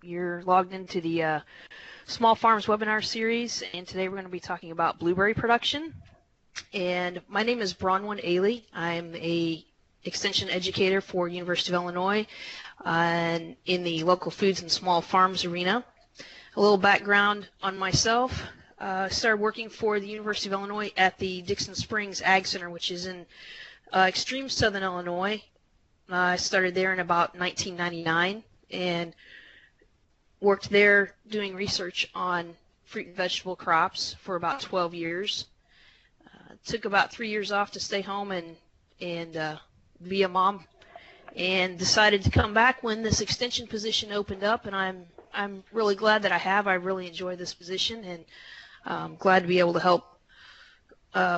You're logged into the Small Farms webinar series, and today we're going to be talking about blueberry production. And my name is Bronwyn Ailey. I'm a extension educator for University of Illinois and in the local foods and small farms arena. A little background on myself. I started working for the University of Illinois at the Dixon Springs Ag Center, which is in extreme southern Illinois. I started there in about 1999 and worked there doing research on fruit and vegetable crops for about 12 years. Took about 3 years off to stay home and be a mom, and decided to come back when this extension position opened up, and I'm really glad that I have. I really enjoy this position, and I'm glad to be able to help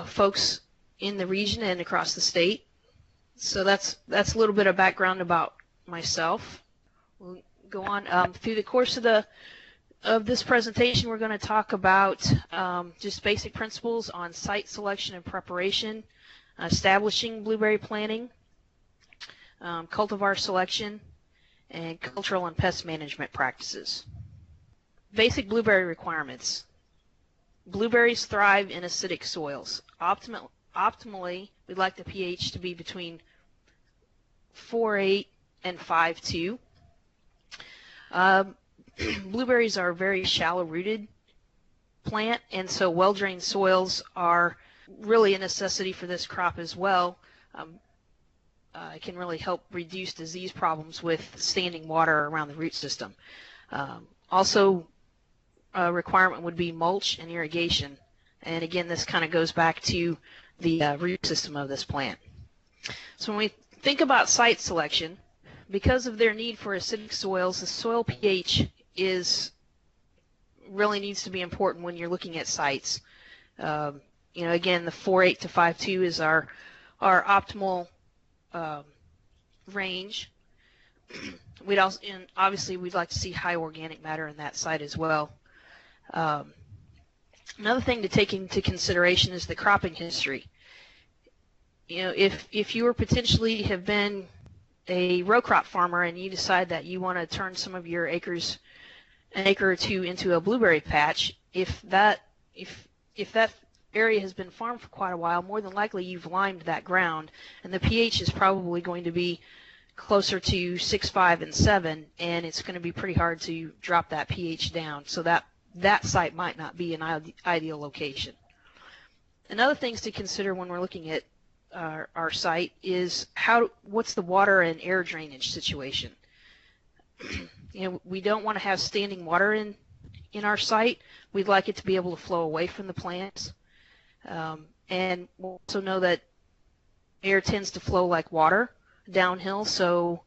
folks in the region and across the state. So that's a little bit of background about myself. We'll go on through the course of this presentation. We're going to talk about just basic principles on site selection and preparation, establishing blueberry planting, cultivar selection, and cultural and pest management practices. Basic blueberry requirements. Blueberries thrive in acidic soils. Optimally, we'd like the pH to be between 4.8 and 5.2. Blueberries are a very shallow-rooted plant, and so well-drained soils are really a necessity for this crop as well. It can really help reduce disease problems with standing water around the root system. Also, a requirement would be mulch and irrigation, and again, this kind of goes back to the root system of this plant. So when we think about site selection, because of their need for acidic soils, the soil pH really needs to be important when you're looking at sites. Again, the 4.8 to 5.2 is our optimal range. Obviously we'd like to see high organic matter in that site as well. Another thing to take into consideration is the cropping history. If you were potentially have been a row crop farmer and you decide that you want to turn some of your acres, an acre or two, into a blueberry patch, if that area has been farmed for quite a while, more than likely you've limed that ground, and the pH is probably going to be closer to 6.5 and 7, and it's going to be pretty hard to drop that pH down, so that site might not be an ideal location. Another things to consider when we're looking at our site is what's the water and air drainage situation. We don't want to have standing water in our site. We'd like it to be able to flow away from the plants. And we'll also know that air tends to flow like water downhill, so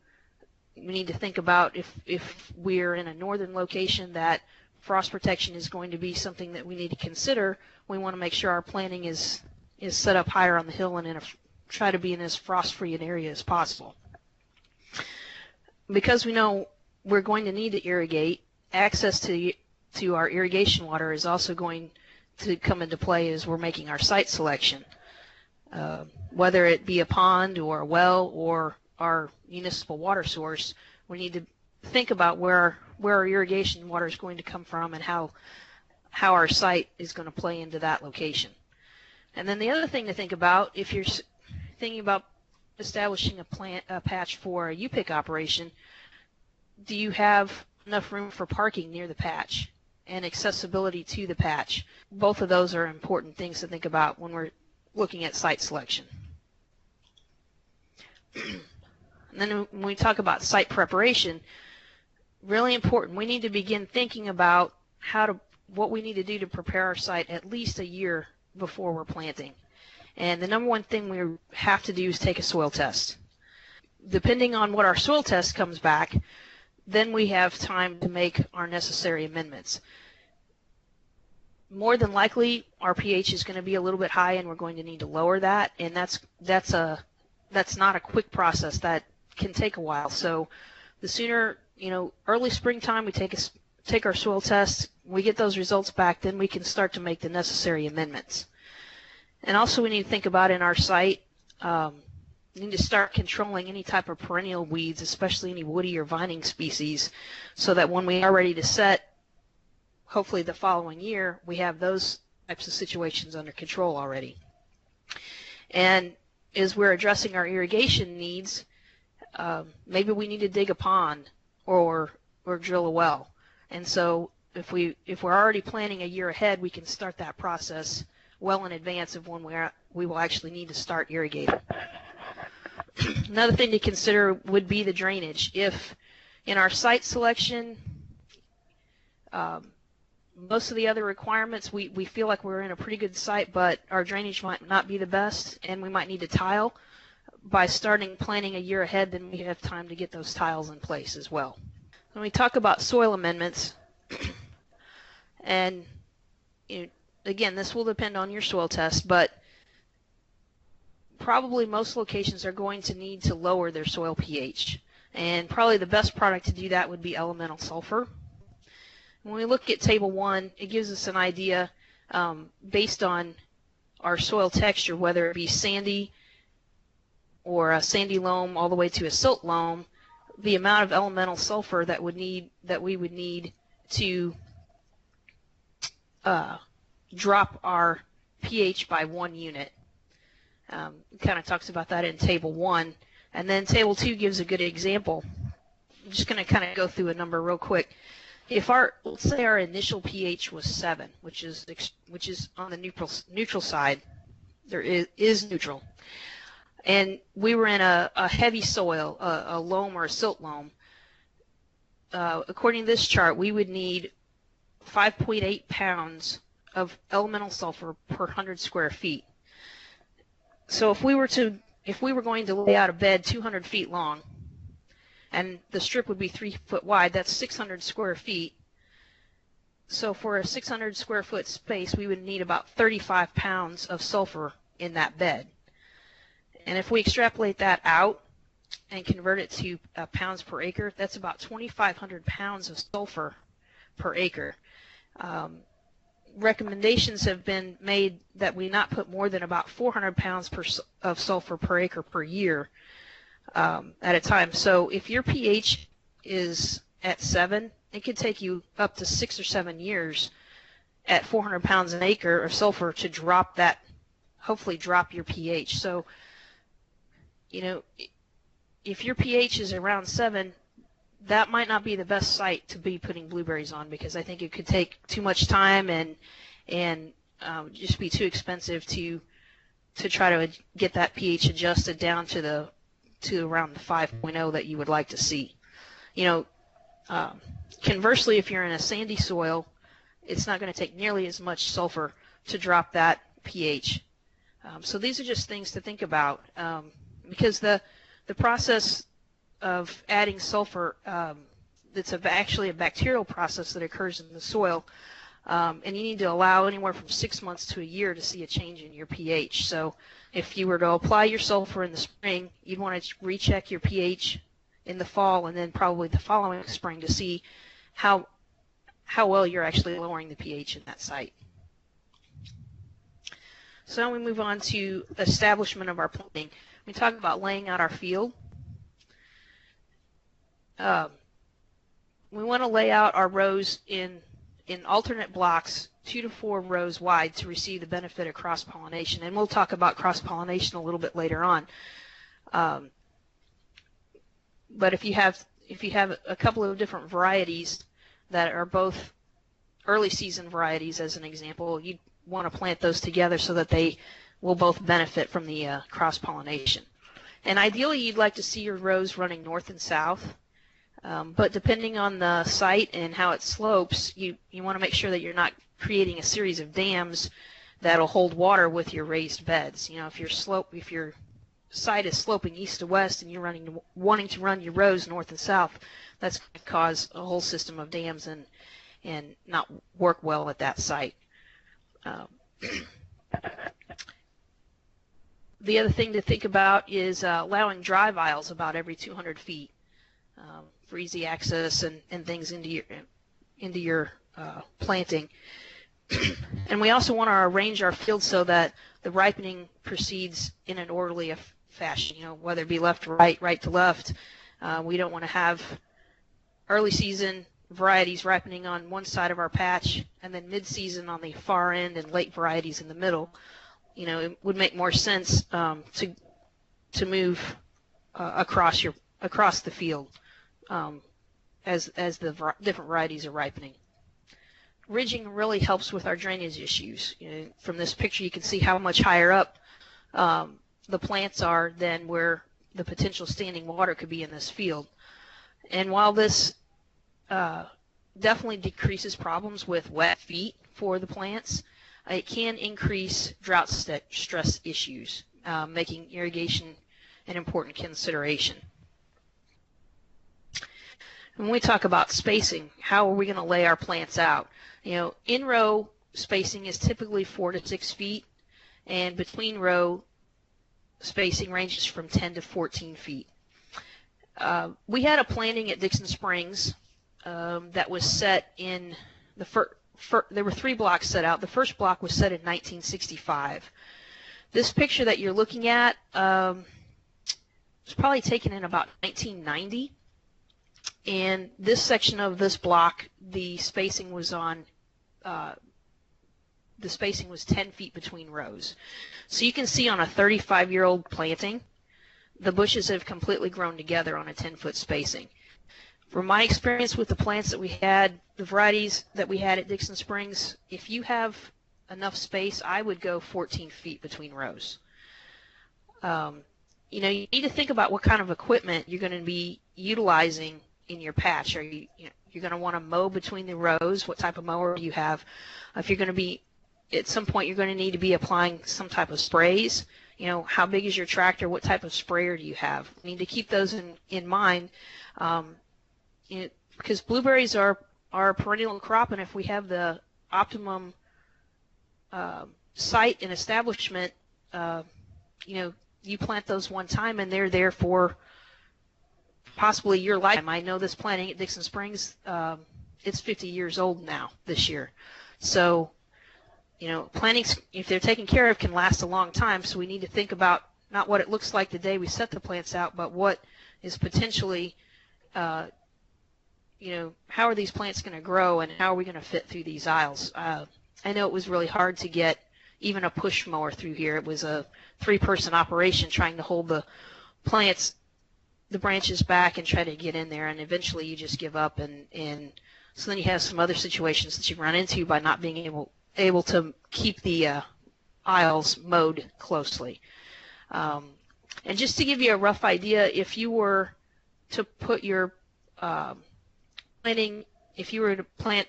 we need to think about if we're in a northern location that frost protection is going to be something that we need to consider. We want to make sure our planting is set up higher on the hill and try to be in as frost-free an area as possible. Because we know we're going to need to irrigate, access to our irrigation water is also going to come into play as we're making our site selection. Whether it be a pond or a well or our municipal water source, we need to think about where our irrigation water is going to come from and how our site is going to play into that location. And then the other thing to think about, if you're thinking about establishing a patch for a U-pick operation, do you have enough room for parking near the patch and accessibility to the patch? Both of those are important things to think about when we're looking at site selection. And then when we talk about site preparation, really important, we need to begin thinking about what we need to do to prepare our site at least a year before we're planting. And the number one thing we have to do is take a soil test. Depending on what our soil test comes back, then we have time to make our necessary amendments. More than likely, our pH is going to be a little bit high, and we're going to need to lower that. And that's not a quick process. That can take a while. So the sooner, early springtime, we take our soil test, we get those results back, then we can start to make the necessary amendments. And also, we need to think about in our site need to start controlling any type of perennial weeds, especially any woody or vining species, so that when we are ready to set, hopefully the following year, we have those types of situations under control already. And as we're addressing our irrigation needs, maybe we need to dig a pond or drill a well. And so if we're already planning a year ahead, we can start that process well in advance of when we will actually need to start irrigating. Another thing to consider would be the drainage. If in our site selection, most of the other requirements, we feel like we're in a pretty good site, but our drainage might not be the best, and we might need to tile. By starting planning a year ahead, then we have time to get those tiles in place as well. When we talk about soil amendments, and again, this will depend on your soil test, but probably most locations are going to need to lower their soil pH. And probably the best product to do that would be elemental sulfur. When we look at Table 1, it gives us an idea based on our soil texture, whether it be sandy or a sandy loam all the way to a silt loam, the amount of elemental sulfur that we would need to drop our pH by 1 unit. It kind of talks about that in Table 1. And then Table 2 gives a good example. I'm just going to kind of go through a number real quick. If let's say our initial pH was 7, which is on the neutral side, there is neutral, and we were in a heavy soil, a loam or a silt loam, according to this chart, we would need 5.8 pounds of elemental sulfur per 100 square feet. So if we were going to lay out a bed 200 feet long, and the strip would be 3 foot wide, that's 600 square feet. So for a 600 square foot space, we would need about 35 pounds of sulfur in that bed. And if we extrapolate that out and convert it to pounds per acre, that's about 2,500 pounds of sulfur per acre. Recommendations have been made that we not put more than about 400 pounds of sulfur per acre per year at a time. So if your pH is at 7, it could take you up to 6 or 7 years at 400 pounds an acre of sulfur to drop that, hopefully drop your pH. So, if your pH is around 7, that might not be the best site to be putting blueberries on, because I think it could take too much time and just be too expensive to try to get that pH adjusted down to around the 5.0 that you would like to see. Conversely, if you're in a sandy soil, it's not going to take nearly as much sulfur to drop that pH. So these are just things to think about, because the process of adding sulfur, that's actually a bacterial process that occurs in the soil, and you need to allow anywhere from 6 months to a year to see a change in your pH. So if you were to apply your sulfur in the spring, you'd want to recheck your pH in the fall, and then probably the following spring to see how well you're actually lowering the pH in that site. So now we move on to establishment of our planting. We talk about laying out our field. We want to lay out our rows in alternate blocks, 2 to 4 rows wide, to receive the benefit of cross-pollination. And we'll talk about cross-pollination a little bit later on. But if you have a couple of different varieties that are both early season varieties, as an example, you'd want to plant those together so that they will both benefit from the cross-pollination. And ideally, you'd like to see your rows running north and south. But depending on the site and how it slopes, you want to make sure that you're not creating a series of dams that'll hold water with your raised beds. If your site is sloping east to west and you're wanting to run your rows north and south, that's going to cause a whole system of dams and not work well at that site. The other thing to think about is allowing drive aisles about every 200 feet for easy access and things into your planting. And we also want to arrange our field so that the ripening proceeds in an orderly fashion, whether it be left to right, right to left. We don't want to have early season varieties ripening on one side of our patch and then mid-season on the far end and late varieties in the middle. It would make more sense to move across the field as the different varieties are ripening. Ridging really helps with our drainage issues. From this picture, you can see how much higher up the plants are than where the potential standing water could be in this field. And while this definitely decreases problems with wet feet for the plants, it can increase drought stress issues, making irrigation an important consideration. When we talk about spacing, how are we going to lay our plants out? In-row spacing is typically 4 to 6 feet, and between row spacing ranges from 10 to 14 feet. We had a planting at Dixon Springs that was set in there were 3 blocks set out. The first block was set in 1965. This picture that you're looking at was probably taken in about 1990. And this section of this block, the spacing was 10 feet between rows. So you can see on a 35-year-old planting, the bushes have completely grown together on a 10-foot spacing. From my experience with the plants that we had, the varieties that we had at Dixon Springs, if you have enough space, I would go 14 feet between rows. You need to think about what kind of equipment you're going to be utilizing in your patch. You're going to want to mow between the rows. What type of mower do you have? If you're going to be, at some point, you're going to need to be applying some type of sprays. How big is your tractor? What type of sprayer do you have? You need to keep those in mind, because blueberries are a perennial crop, and if we have the optimum site and establishment, you plant those one time and they're there for possibly your lifetime. I know this planting at Dixon Springs, it's 50 years old now this year. So, plantings, if they're taken care of, can last a long time. So we need to think about not what it looks like the day we set the plants out, but what is potentially, how are these plants going to grow and how are we going to fit through these aisles? I know it was really hard to get even a push mower through here. It was a 3-person operation trying to hold the plants, the branches back and try to get in there, and eventually you just give up, and so then you have some other situations that you run into by not being able to keep the aisles mowed closely. And just to give you a rough idea, if you were to put your planting, if you were to plant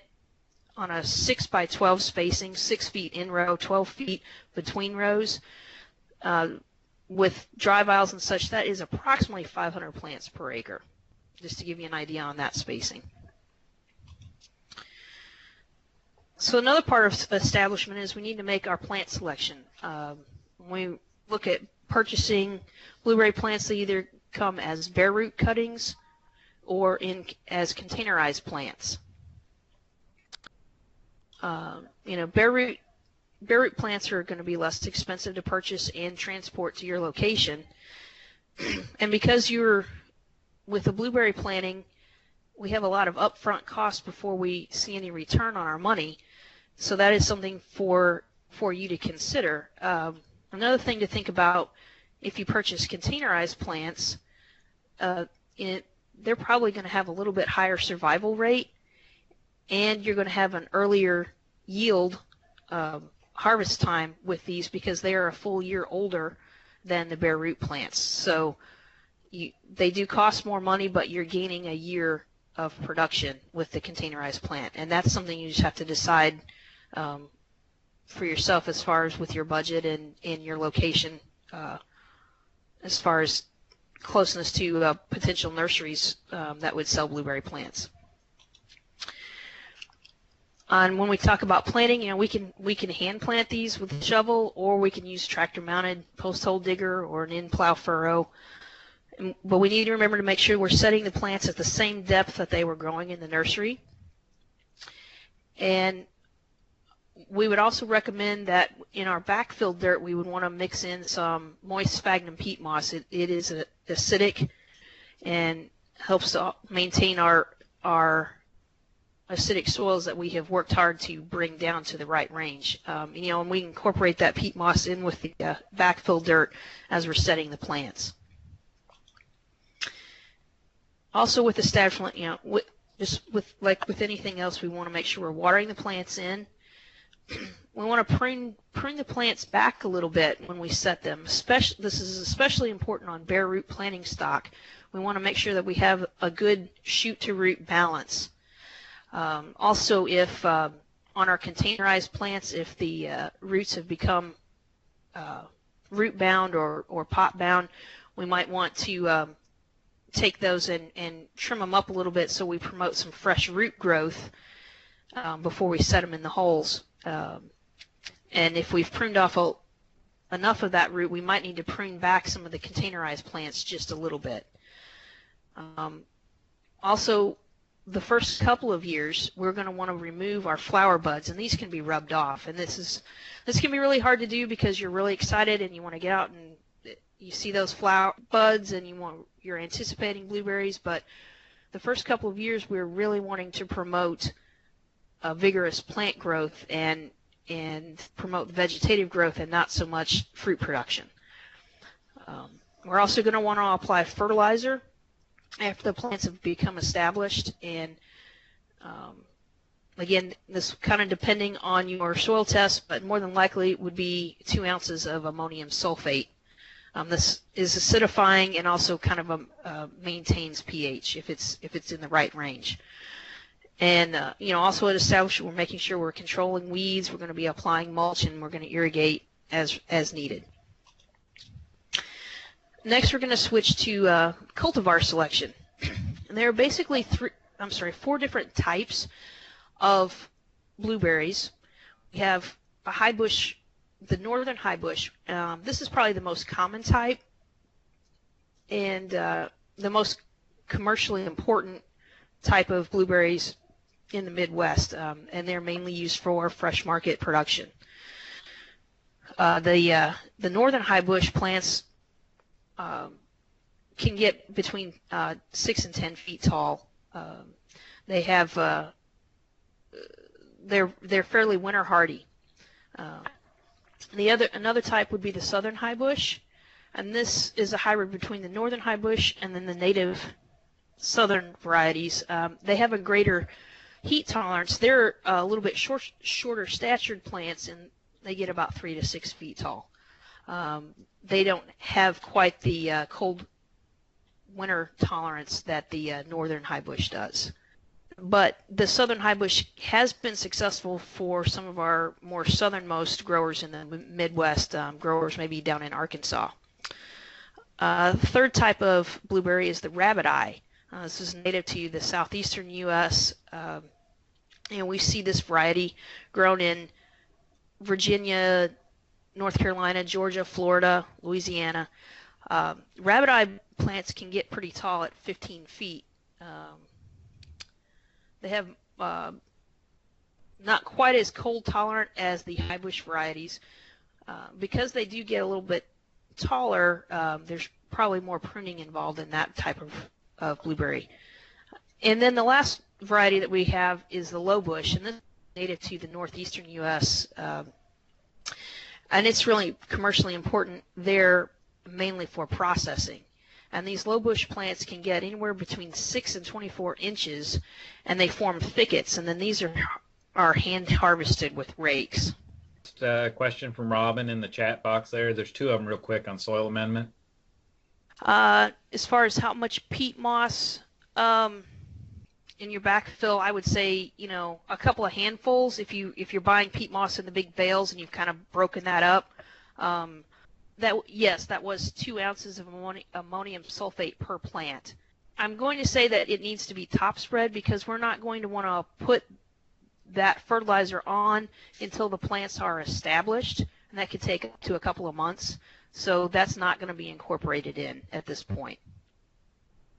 on a 6 by 12 spacing, 6 feet in row, 12 feet between rows, with drive aisles and such, that is approximately 500 plants per acre, just to give you an idea on that spacing. So another part of establishment is we need to make our plant selection. When we look at purchasing blueberry plants, they either come as bare root cuttings or as containerized plants. Bare root plants are going to be less expensive to purchase and transport to your location. And because with the blueberry planting, we have a lot of upfront costs before we see any return on our money. So that is something for you to consider. Another thing to think about, if you purchase containerized plants, they're probably going to have a little bit higher survival rate, and you're going to have an earlier yield harvest time with these because they are a full year older than the bare root plants. So they do cost more money, but you're gaining a year of production with the containerized plant, and that's something you just have to decide for yourself as far as with your budget and your location, as far as closeness to potential nurseries that would sell blueberry plants. And when we talk about planting, we can hand plant these with a shovel, or we can use tractor-mounted post hole digger or an in-plow furrow. But we need to remember to make sure we're setting the plants at the same depth that they were growing in the nursery. And We would also recommend that in our backfill dirt, we would want to mix in some moist sphagnum peat moss. It is acidic and helps to maintain our acidic soils that we have worked hard to bring down to the right range. And we incorporate that peat moss in with the backfill dirt as we're setting the plants. Also, with establishment, with anything else, we want to make sure we're watering the plants in. We want to prune the plants back a little bit when we set them. This is especially important on bare root planting stock. We want to make sure that we have a good shoot to root balance. Also, if on our containerized plants, if the roots have become root bound or pot bound, we might want to take those and trim them up a little bit so we promote some fresh root growth before we set them in the holes. And if we've pruned off enough of that root, we might need to prune back some of the containerized plants just a little bit. Also, the first couple of years, we're going to want to remove our flower buds, and these can be rubbed off. And this can be really hard to do because you're really excited and you want to get out and you see those flower buds and you're anticipating blueberries. But the first couple of years, we're really wanting to promote a vigorous plant growth and promote vegetative growth and not so much fruit production. We're also going to want to apply fertilizer after the plants have become established, and again, this kind of depending on your soil test, but more than likely it would be 2 ounces of ammonium sulfate. This is acidifying and also kind of maintains pH if it's in the right range. And also at establishment, we're making sure we're controlling weeds. We're going to be applying mulch, and we're going to irrigate as needed. Next, we're going to switch to cultivar selection. And there are basically 4 different types of blueberries. We have a high bush, the northern high bush. This is probably the most common type and the most commercially important type of blueberries in the Midwest, and they're mainly used for fresh market production. The northern high bush plants can get between 6 and 10 feet tall. They have they're fairly winter hardy. Another type would be the southern high bush, and this is a hybrid between the northern high bush and then the native southern varieties. They have a greater heat tolerance. They're a little bit shorter statured plants, and they get about 3 to 6 feet tall. They don't have quite the cold winter tolerance that the northern high bush does. But the southern high bush has been successful for some of our more southernmost growers in the Midwest, growers maybe down in Arkansas. The third type of blueberry is the rabbit eye. This is native to the southeastern U.S. And we see this variety grown in Virginia, North Carolina, Georgia, Florida, Louisiana. Rabbit eye plants can get pretty tall at 15 feet. They have not quite as cold tolerant as the high bush varieties. Because they do get a little bit taller, there's probably more pruning involved in that type of blueberry. And then the last variety that we have is the low bush, and this is native to the northeastern U.S. And it's really commercially important there mainly for processing. And these low bush plants can get anywhere between 6 and 24 inches, and they form thickets, and then these are hand harvested with rakes. Question from Robin in the chat box there. There's 2 of them real quick on soil amendment. As far as how much peat moss in your backfill, I would say, a couple of handfuls. If you're buying peat moss in the big bales and you've kind of broken that up, that was 2 ounces of ammonium sulfate per plant. I'm going to say that it needs to be top spread because we're not going to want to put that fertilizer on until the plants are established, and that could take up to a couple of months. So that's not going to be incorporated in at this point.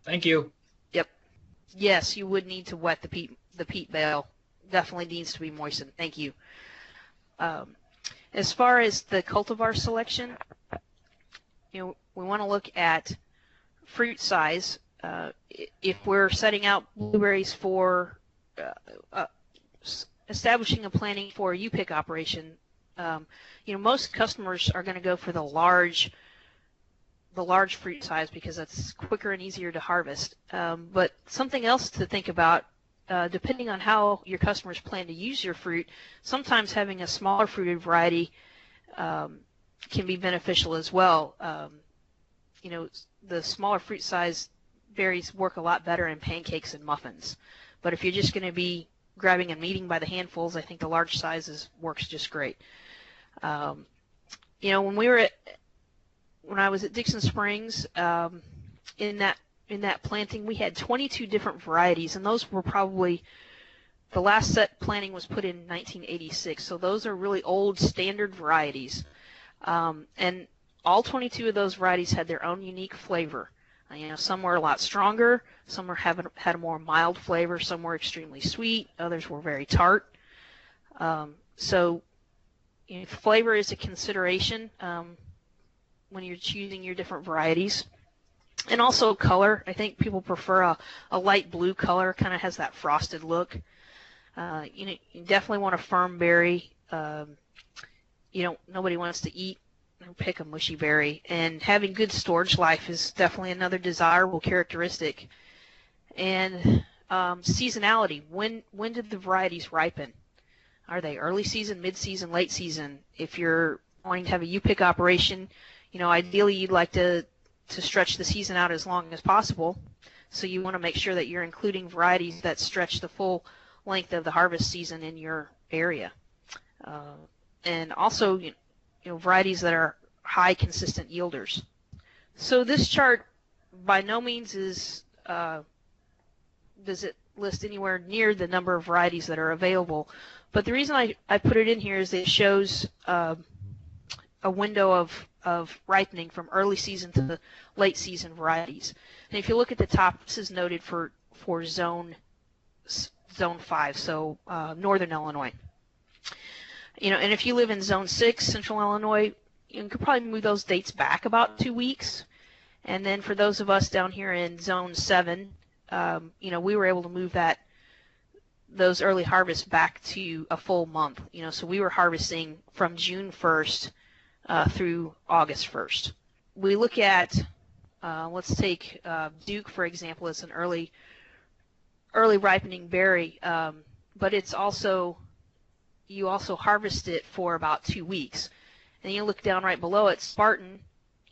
Thank you. Yep. Yes, you would need to wet the peat bale. Definitely needs to be moistened. Thank you. As far as the cultivar selection, we want to look at fruit size. If we're setting out blueberries for establishing a planning for a U-pick operation, most customers are going to go for the large fruit size because that's quicker and easier to harvest. But something else to think about, depending on how your customers plan to use your fruit, sometimes having a smaller fruited variety can be beneficial as well. The smaller fruit size berries work a lot better in pancakes and muffins. But if you're just going to be grabbing and eating by the handfuls, I think the large sizes works just great. When I was at Dixon Springs, in that planting, we had 22 different varieties, and those were probably the last set planting was put in 1986. So those are really old standard varieties, and all 22 of those varieties had their own unique flavor. Some were a lot stronger, some had a more mild flavor, some were extremely sweet, others were very tart. So flavor is a consideration when you're choosing your different varieties. And also color. I think people prefer a light blue color, kind of has that frosted look. You definitely want a firm berry. Nobody wants to eat or pick a mushy berry. And having good storage life is definitely another desirable characteristic. And seasonality. When did the varieties ripen? Are they early season, mid-season, late season? If you're wanting to have a U-pick operation, ideally you'd like to stretch the season out as long as possible. So you want to make sure that you're including varieties that stretch the full length of the harvest season in your area. And also, varieties that are high consistent yielders. So this chart by no means does it list anywhere near the number of varieties that are available. But the reason I put it in here is it shows a window of ripening from early season to the late season varieties. And if you look at the top, this is noted for zone 5, so northern Illinois. And if you live in zone 6, central Illinois, you could probably move those dates back about 2 weeks. And then for those of us down here in zone 7, we were able to move those early harvests back to a full month. So we were harvesting from June 1st through August 1st. We look at, let's take Duke, for example, as an early ripening berry, but it's you also harvest it for about 2 weeks. And you look down right below it, Spartan,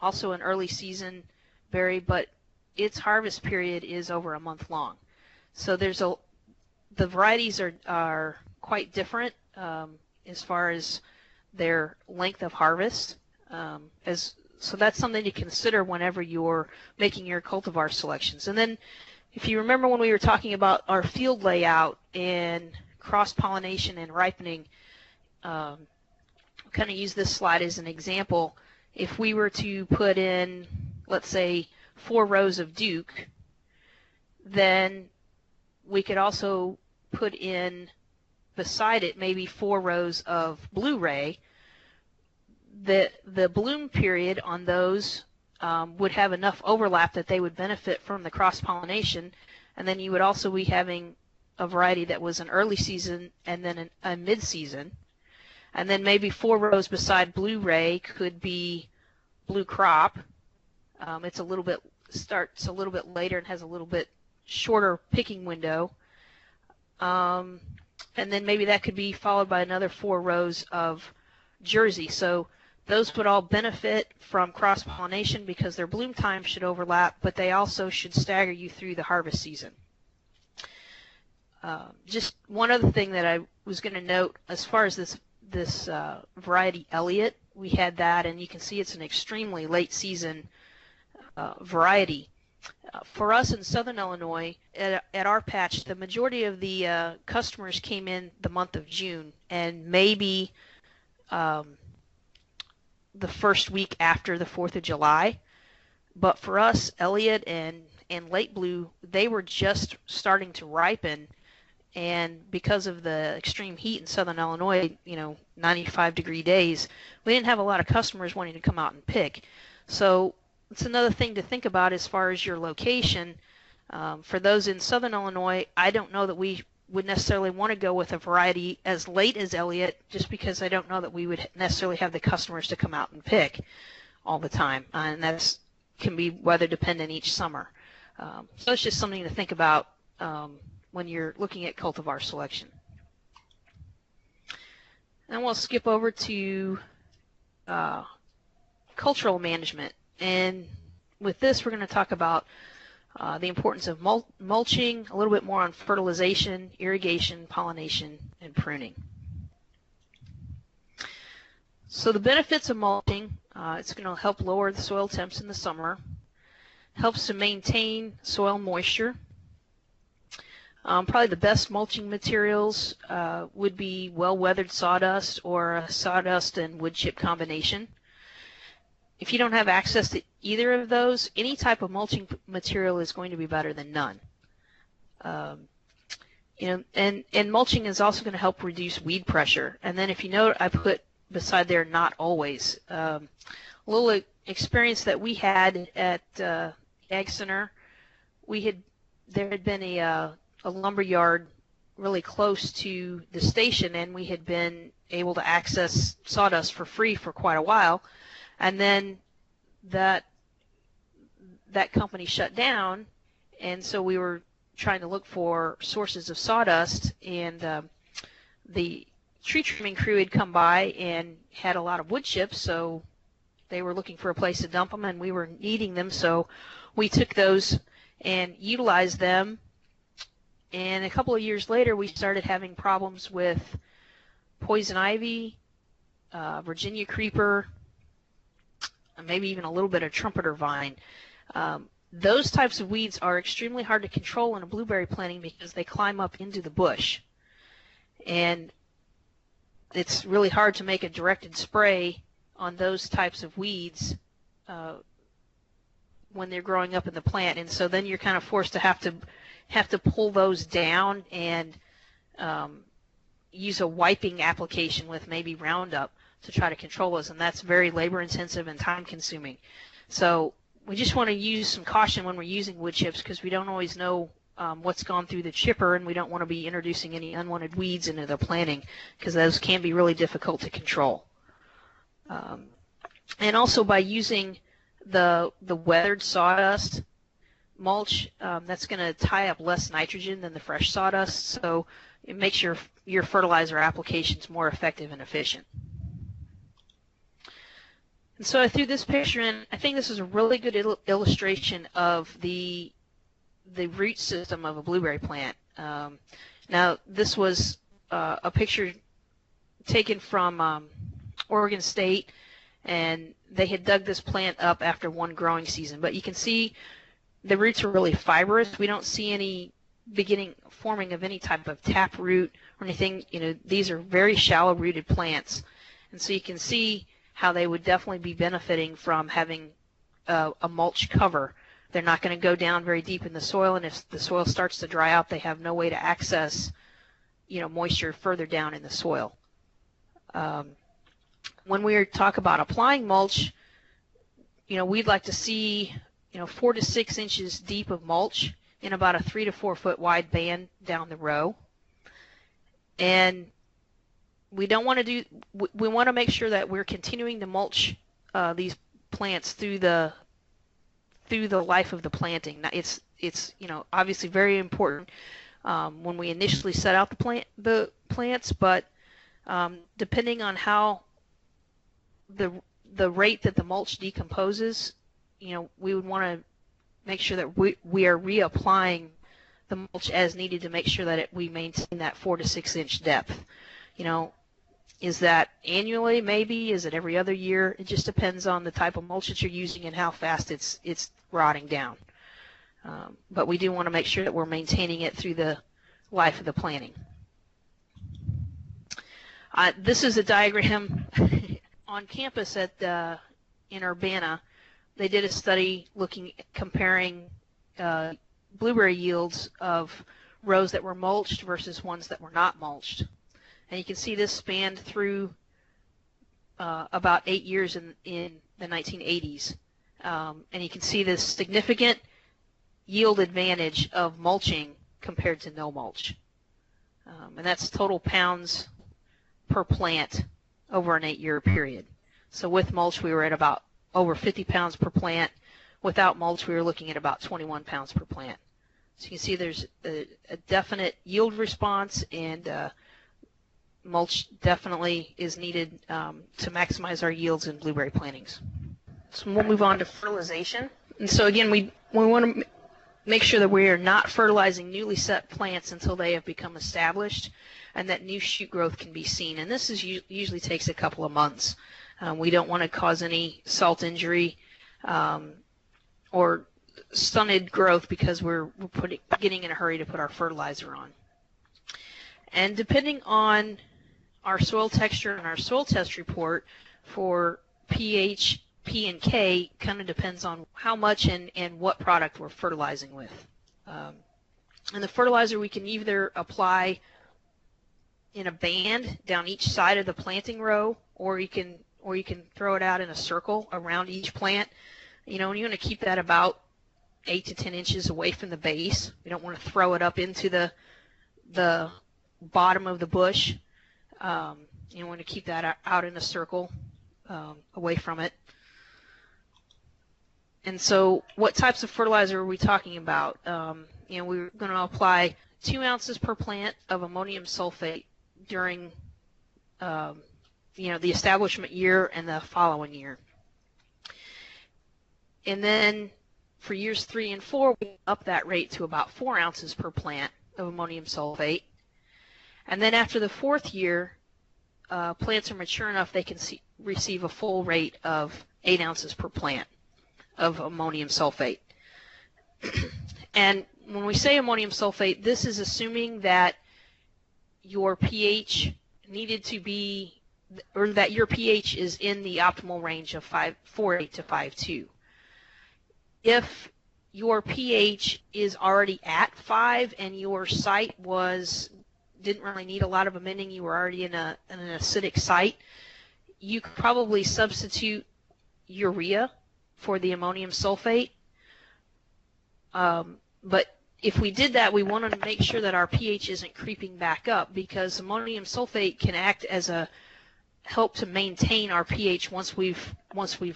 also an early season berry, but its harvest period is over a month long. So the varieties are quite different as far as their length of harvest. So that's something to consider whenever you're making your cultivar selections. And then if you remember when we were talking about our field layout and cross-pollination and ripening, kind of use this slide as an example. If we were to put in, let's say, 4 rows of Duke, then we could also put in beside it maybe 4 rows of Blueberry. The bloom period on those would have enough overlap that they would benefit from the cross-pollination, and then you would also be having a variety that was an early season and then a mid-season, and then maybe 4 rows beside Blueberry could be Blue Crop. It's starts a little bit later and has a little bit shorter picking window, and then maybe that could be followed by another 4 rows of Jersey. So those would all benefit from cross-pollination because their bloom time should overlap, but they also should stagger you through the harvest season. Just one other thing that I was going to note, as far as this variety Elliott, we had that, and you can see it's an extremely late season variety. For us in southern Illinois, at our patch, the majority of the customers came in the month of June, and maybe the first week after the 4th of July. But for us, Elliott and Late Blue, they were just starting to ripen and because of the extreme heat in southern Illinois, 95-degree days, we didn't have a lot of customers wanting to come out and pick. So it's another thing to think about as far as your location. For those in southern Illinois, I don't know that we would necessarily want to go with a variety as late as Elliott, just because I don't know that we would necessarily have the customers to come out and pick all the time, and that can be weather dependent each summer. So it's just something to think about when you're looking at cultivar selection. And we'll skip over to cultural management, and with this we're going to talk about the importance of mulching, a little bit more on fertilization, irrigation, pollination, and pruning. So the benefits of mulching, it's going to help lower the soil temps in the summer, helps to maintain soil moisture. Probably the best mulching materials would be well-weathered sawdust or a sawdust and wood chip combination. If you don't have access to either of those, any type of mulching material is going to be better than none. And mulching is also going to help reduce weed pressure. And then if you note, I put beside there, not always. A little experience that we had at Ag Center, there had been a lumber yard really close to the station, and we had been able to access sawdust for free for quite a while. And then that company shut down, and so we were trying to look for sources of sawdust, and the tree trimming crew had come by and had a lot of wood chips, so they were looking for a place to dump them, and we were needing them, so we took those and utilized them. And a couple of years later, we started having problems with poison ivy, Virginia creeper, maybe even a little bit of trumpeter vine. Those types of weeds are extremely hard to control in a blueberry planting because they climb up into the bush. And it's really hard to make a directed spray on those types of weeds when they're growing up in the plant. And so then you're kind of forced to have to pull those down and use a wiping application with maybe Roundup to try to control those, and that's very labor intensive and time consuming. So we just want to use some caution when we're using wood chips, because we don't always know what's gone through the chipper, and we don't want to be introducing any unwanted weeds into the planting, because those can be really difficult to control. And also by using the weathered sawdust mulch, that's going to tie up less nitrogen than the fresh sawdust, so it makes your fertilizer applications more effective and efficient. And so I threw this picture in. I think this is a really good illustration of the root system of a blueberry plant. Now, this was a picture taken from Oregon State, and they had dug this plant up after one growing season. But you can see the roots are really fibrous. We don't see any forming of any type of tap root or anything. These are very shallow rooted plants, and so you can see how they would definitely be benefiting from having a mulch cover. They're not going to go down very deep in the soil, and if the soil starts to dry out, they have no way to access moisture further down in the soil. When we talk about applying mulch, we'd like to see 4 to 6 inches deep of mulch in about a 3 to 4 foot wide band down the row. And we want to make sure that we're continuing to mulch these plants through the life of the planting. Now, it's obviously very important when we initially set out the plants, but depending on how the rate that the mulch decomposes, we would want to make sure that we are reapplying the mulch as needed to make sure that we maintain that 4 to 6 inch depth. Is that annually? Maybe. Is it every other year? It just depends on the type of mulch that you're using and how fast it's rotting down. But we do want to make sure that we're maintaining it through the life of the planting. This is a diagram on campus in Urbana. They did a study comparing blueberry yields of rows that were mulched versus ones that were not mulched. And you can see this spanned through about 8 years in the 1980s. And you can see this significant yield advantage of mulching compared to no mulch. And that's total pounds per plant over an 8-year period. So with mulch, we were at about over 50 pounds per plant. Without mulch, we were looking at about 21 pounds per plant. So you can see there's a definite yield response, and mulch definitely is needed to maximize our yields in blueberry plantings. So we'll move on to fertilization. And so again, we want to make sure that we are not fertilizing newly set plants until they have become established and that new shoot growth can be seen. And this usually takes a couple of months. We don't want to cause any salt injury or stunted growth because we're getting in a hurry to put our fertilizer on. And depending on our soil texture and our soil test report for pH, P, and K, kind of depends on how much and what product we're fertilizing with. And the fertilizer we can either apply in a band down each side of the planting row, or you can throw it out in a circle around each plant. You know, and you want to keep that about 8 to 10 inches away from the base. We don't want to throw it up into the bottom of the bush. You want to keep that out in a circle away from it. And so what types of fertilizer are we talking about? You know, we're going to apply 2 ounces per plant of ammonium sulfate during you know, the establishment year and the following year. And then for years 3 and 4, we up that rate to about 4 ounces per plant of ammonium sulfate. And then after the 4th year, plants are mature enough they can receive a full rate of 8 ounces per plant of ammonium sulfate. And when we say ammonium sulfate, this is assuming that your pH needed to be, or that your pH is in the optimal range of 4.8 to 5.2. If your pH is already at 5 and your site didn't really need a lot of amending, you were already in an acidic site, you could probably substitute urea for the ammonium sulfate. But if we did that, we wanted to make sure that our pH isn't creeping back up, because ammonium sulfate can act as a help to maintain our pH once we've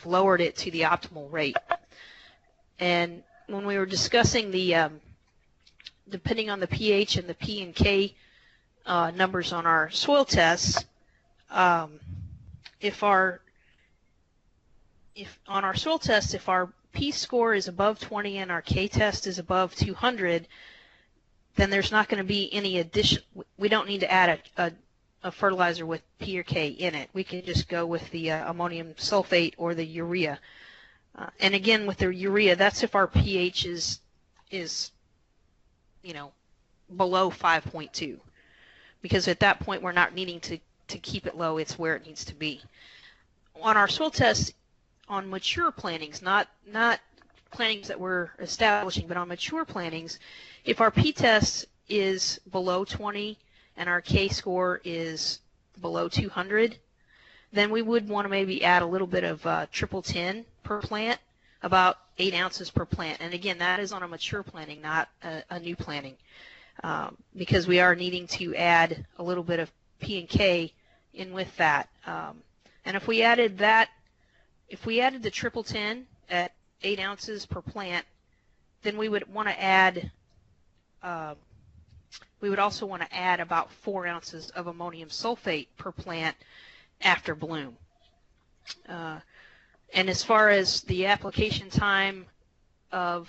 lowered it to the optimal rate. And when we were discussing the depending on the pH and the P and K numbers on our soil tests, if on our soil test, if our P score is above 20 and our K test is above 200, then there's not going to be any addition. We don't need to add a fertilizer with P or K in it. We can just go with the ammonium sulfate or the urea. And again, with the urea, that's if our pH is you know, below 5.2, because at that point we're not needing to keep it low. It's where it needs to be. On our soil tests, on mature plantings, not plantings that we're establishing, but on mature plantings, if our P test is below 20 and our K score is below 200, then we would want to maybe add a little bit of triple 10 per plant, about 8 ounces per plant. And again, that is on a mature planting, not a new planting, because we are needing to add a little bit of P and K in with that. And if we added the triple 10 at 8 ounces per plant, then we would want to add, we would also want to add about 4 ounces of ammonium sulfate per plant after bloom. And as far as the application time of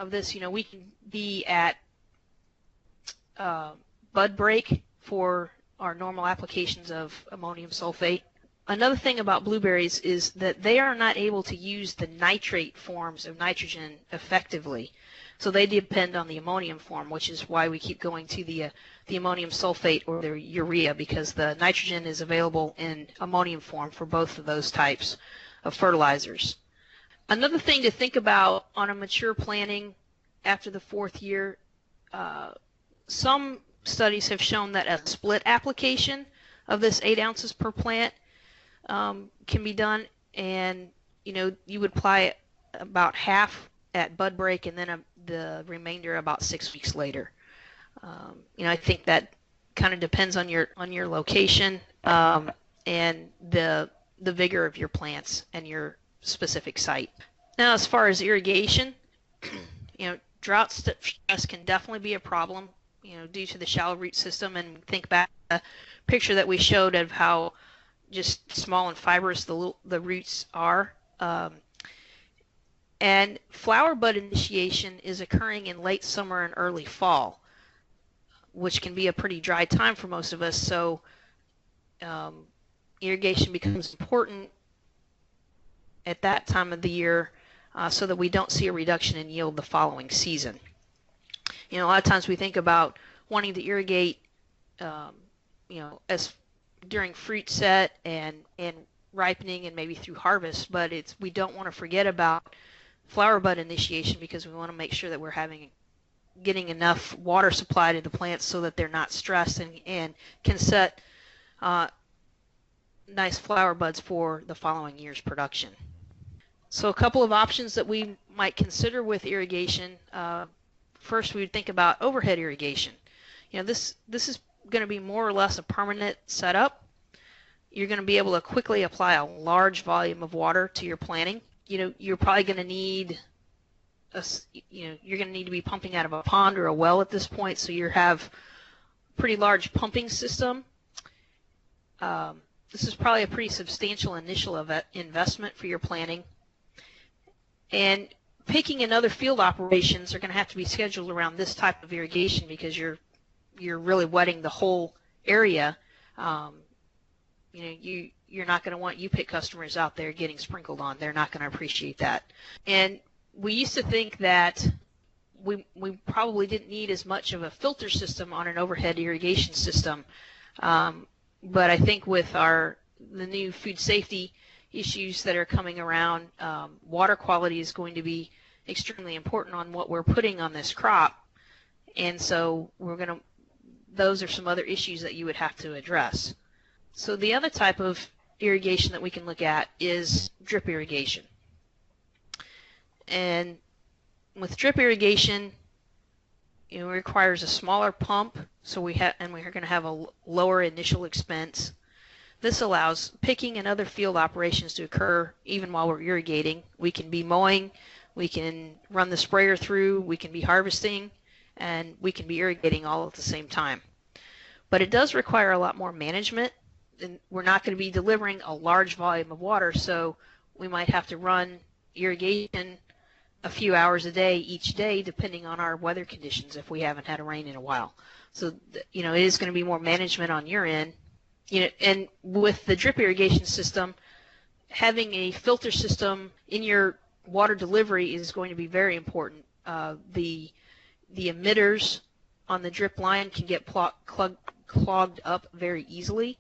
this, you know, we can be at bud break for our normal applications of ammonium sulfate. Another thing about blueberries is that they are not able to use the nitrate forms of nitrogen effectively. So they depend on the ammonium form, which is why we keep going to the ammonium sulfate or the urea, because the nitrogen is available in ammonium form for both of those types of fertilizers. Another thing to think about on a mature planting after the 4th year, Some studies have shown that a split application of this 8 ounces per plant can be done, and you would apply about half at bud break, and then the remainder about 6 weeks later. I think that kind of depends on your location and the vigor of your plants and your specific site. Now, as far as irrigation, drought stress can definitely be a problem, due to the shallow root system. And think back to the picture that we showed of how just small and fibrous the roots are. And flower bud initiation is occurring in late summer and early fall, which can be a pretty dry time for most of us. So irrigation becomes important at that time of the year so that we don't see a reduction in yield the following season. A lot of times we think about wanting to irrigate, as during fruit set and ripening and maybe through harvest, but we don't want to forget about flower bud initiation, because we want to make sure that we're getting enough water supply to the plants so that they're not stressed and can set nice flower buds for the following year's production. So a couple of options that we might consider with irrigation. First, we would think about overhead irrigation. This is going to be more or less a permanent setup. You're going to be able to quickly apply a large volume of water to your planting. You're probably going to need you're going to need to be pumping out of a pond or a well at this point, so you have a pretty large pumping system. This is probably a pretty substantial initial investment for your planting. And picking and other field operations are going to have to be scheduled around this type of irrigation, because you're really wetting the whole area. You're not going to want U-pick customers out there getting sprinkled on. They're not going to appreciate that. And we used to think that we probably didn't need as much of a filter system on an overhead irrigation system, but I think with the new food safety issues that are coming around, water quality is going to be extremely important on what we're putting on this crop, and so those are some other issues that you would have to address. So the other type of irrigation that we can look at is drip irrigation. And with drip irrigation, it requires a smaller pump, so we're going to have a lower initial expense. This allows picking and other field operations to occur even while we're irrigating. We can be mowing, we can run the sprayer through, we can be harvesting, and we can be irrigating all at the same time. But it does require a lot more management, and we're not going to be delivering a large volume of water, so we might have to run irrigation a few hours a day each day, depending on our weather conditions, if we haven't had a rain in a while. So it is going to be more management on your end. And with the drip irrigation system, having a filter system in your water delivery is going to be very important. The emitters on the drip line can get clogged up very easily,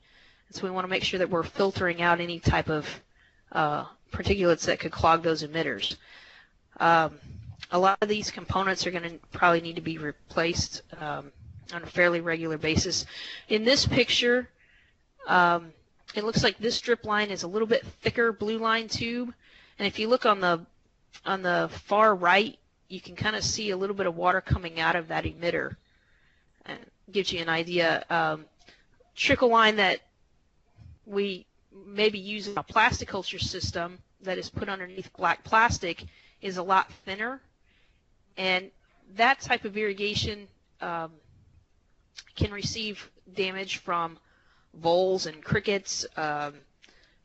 and so we want to make sure that we're filtering out any type of particulates that could clog those emitters. A lot of these components are going to probably need to be replaced on a fairly regular basis. In this picture, it looks like this drip line is a little bit thicker blue line tube, and if you look on the far right, you can kind of see a little bit of water coming out of that emitter. And gives you an idea. Trickle line that we maybe use in a plasticulture system that is put underneath black plastic is a lot thinner, and that type of irrigation can receive damage from voles and crickets,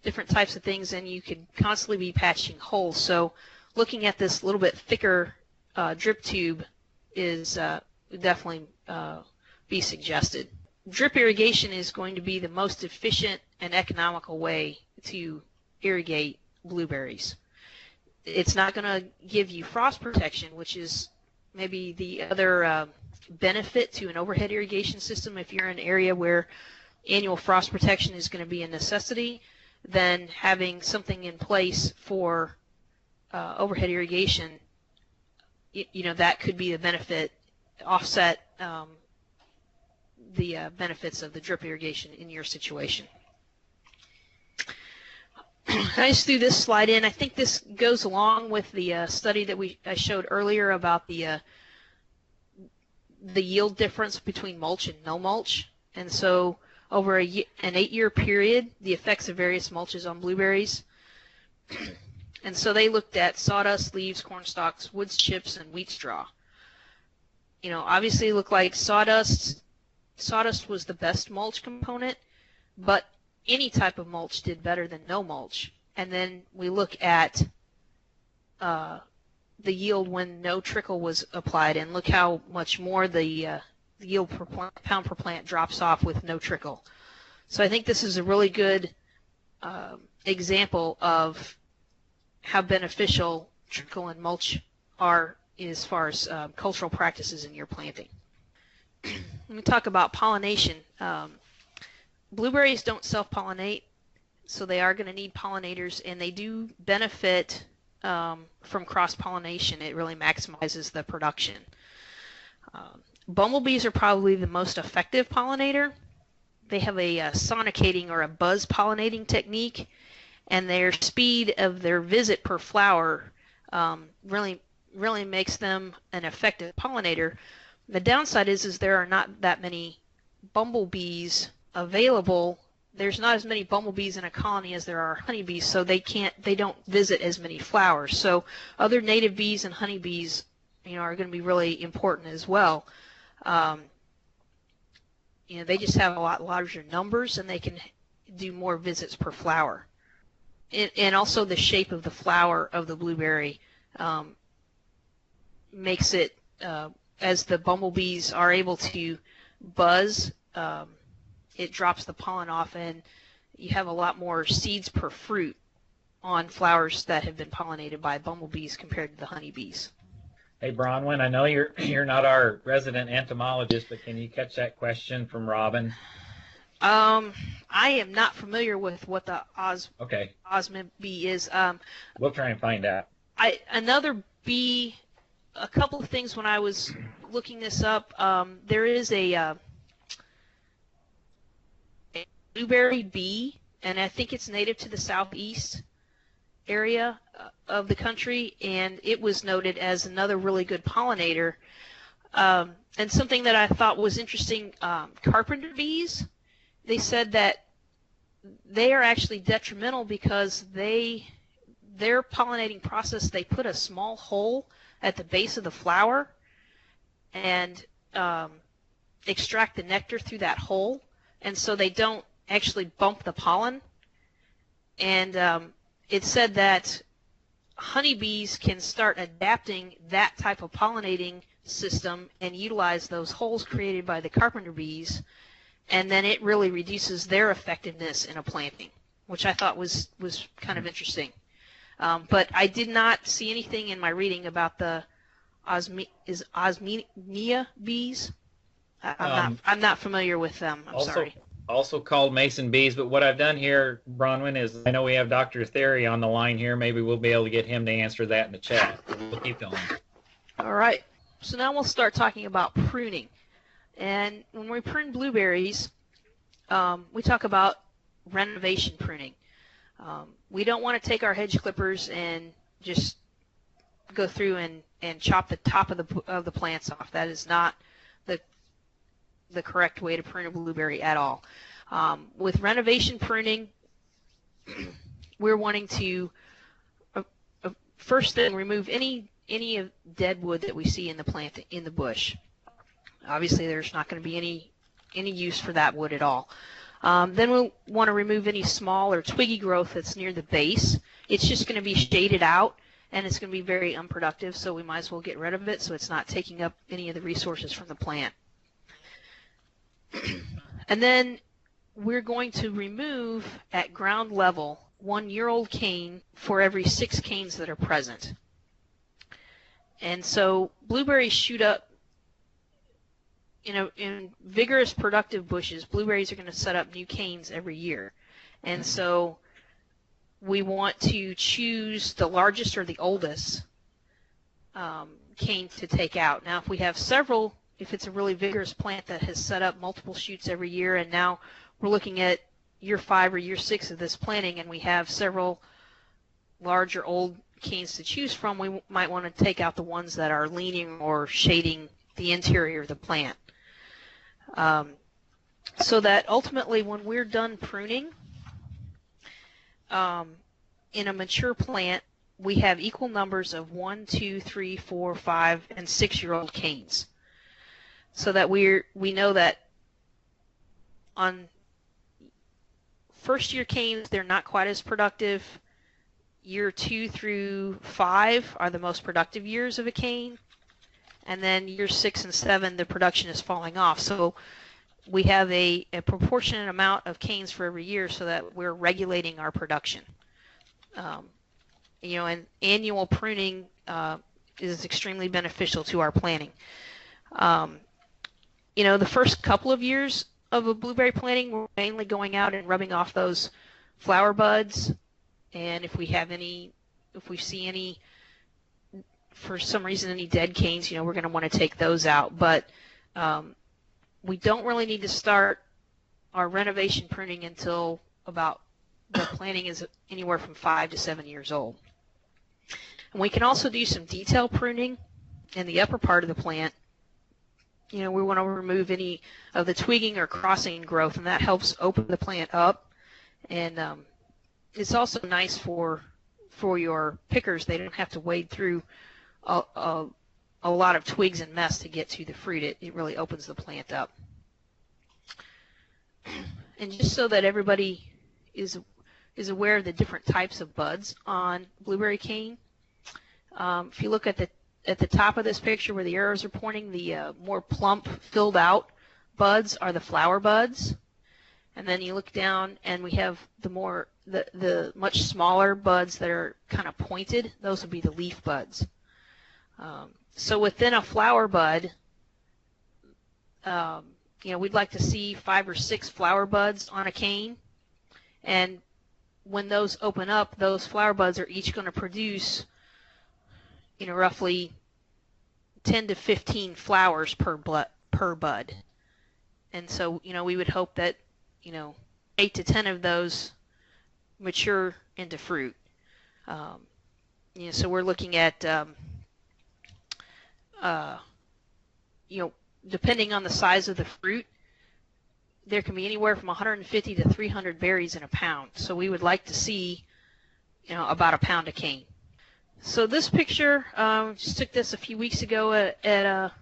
different types of things, and you could constantly be patching holes. So looking at this little bit thicker drip tube is definitely be suggested. Drip irrigation is going to be the most efficient and economical way to irrigate blueberries. It's not going to give you frost protection, which is maybe the other benefit to an overhead irrigation system. If you're in an area where annual frost protection is going to be a necessity, then having something in place for overhead irrigation, that could be the benefit offset the benefits of the drip irrigation in your situation. I just threw this slide in. I think this goes along with the study that I showed earlier about the yield difference between mulch and no mulch. And so over an 8-year period, the effects of various mulches on blueberries. And so they looked at sawdust, leaves, corn stalks, wood chips, and wheat straw. You know, obviously it looked like sawdust was the best mulch component, but any type of mulch did better than no mulch. And then we look at the yield when no trickle was applied, and look how much more the yield per pound per plant drops off with no trickle. So I think this is a really good example of how beneficial trickle and mulch are as far as cultural practices in your planting. Let me talk about pollination. Blueberries don't self-pollinate, so they are going to need pollinators, and they do benefit from cross-pollination. It really maximizes the production. Bumblebees are probably the most effective pollinator. They have a sonicating or a buzz pollinating technique, and their speed of their visit per flower really makes them an effective pollinator. The downside is there are not that many bumblebees available. There's not as many bumblebees in a colony as there are honeybees, so they don't visit as many flowers. So other native bees and honeybees, you know, are going to be really important as well. You know, they just have a lot larger numbers, and they can do more visits per flower. And also the shape of the flower of the blueberry makes it, as the bumblebees are able to buzz, it drops the pollen off, and you have a lot more seeds per fruit on flowers that have been pollinated by bumblebees compared to the honeybees. Hey, Bronwyn, I know you're not our resident entomologist, but can you catch that question from Robin? I am not familiar with what the osmia bee is. We'll try and find out. Another bee, a couple of things when I was looking this up, there is a blueberry bee, and I think it's native to the southeast area of the country, and it was noted as another really good pollinator. And something that I thought was interesting, carpenter bees, they said that they are actually detrimental because their pollinating process, they put a small hole at the base of the flower and extract the nectar through that hole, and so they don't actually bump the pollen. And it said that honeybees can start adapting that type of pollinating system and utilize those holes created by the carpenter bees, and then it really reduces their effectiveness in a planting, which I thought was kind of interesting. But I did not see anything in my reading about the osmia bees. I'm not familiar with them. I'm sorry. Also called mason bees, but what I've done here, Bronwyn, is I know we have Dr. Theory on the line here. Maybe we'll be able to get him to answer that in the chat. We'll keep going. All right. So now we'll start talking about pruning. And when we prune blueberries, we talk about renovation pruning. We don't want to take our hedge clippers and just go through and chop the top of the plants off. That is not the correct way to prune a blueberry at all. With renovation pruning, we're wanting to first thing remove any of dead wood that we see in the plant, in the bush. Obviously, there's not going to be any use for that wood at all. Then we'll want to remove any small or twiggy growth that's near the base. It's just going to be shaded out, and it's going to be very unproductive, so we might as well get rid of it so it's not taking up any of the resources from the plant. And then we're going to remove at ground level 1-year-old cane for every 6 canes that are present. And so blueberries shoot up, in vigorous productive bushes. Blueberries are going to set up new canes every year. And so we want to choose the largest or the oldest cane to take out. Now, if we have several if it's a really vigorous plant that has set up multiple shoots every year, and now we're looking at year 5 or year 6 of this planting, and we have several larger old canes to choose from, we might want to take out the ones that are leaning or shading the interior of the plant. So that ultimately when we're done pruning, in a mature plant, we have equal numbers of 1, 2, 3, 4, 5, and 6-year-old canes. So that we know that on first-year canes, they're not quite as productive. Year 2 through 5 are the most productive years of a cane. And then year 6 and 7, the production is falling off. So we have a proportionate amount of canes for every year so that we're regulating our production. And annual pruning is extremely beneficial to our planting. The first couple of years of a blueberry planting, we're mainly going out and rubbing off those flower buds. And if we see any, for some reason, any dead canes, we're going to want to take those out. But we don't really need to start our renovation pruning until about the planting is anywhere from 5 to 7 years old. And we can also do some detail pruning in the upper part of the plant. We want to remove any of the twigging or crossing growth, and that helps open the plant up. And it's also nice for your pickers. They don't have to wade through a lot of twigs and mess to get to the fruit. It really opens the plant up. And just so that everybody is aware of the different types of buds on blueberry cane, if you look at the top of this picture where the arrows are pointing, the more plump, filled out buds are the flower buds. And then you look down and we have the much smaller buds that are kind of pointed. Those would be the leaf buds. So within a flower bud, we'd like to see 5 or 6 flower buds on a cane. And when those open up, those flower buds are each going to produce, roughly 10 to 15 flowers per bud. And so, we would hope that, 8 to 10 of those mature into fruit. So we're looking at, depending on the size of the fruit, there can be anywhere from 150 to 300 berries in a pound. So we would like to see, about a pound a cane. So this picture, just took this a few weeks ago at a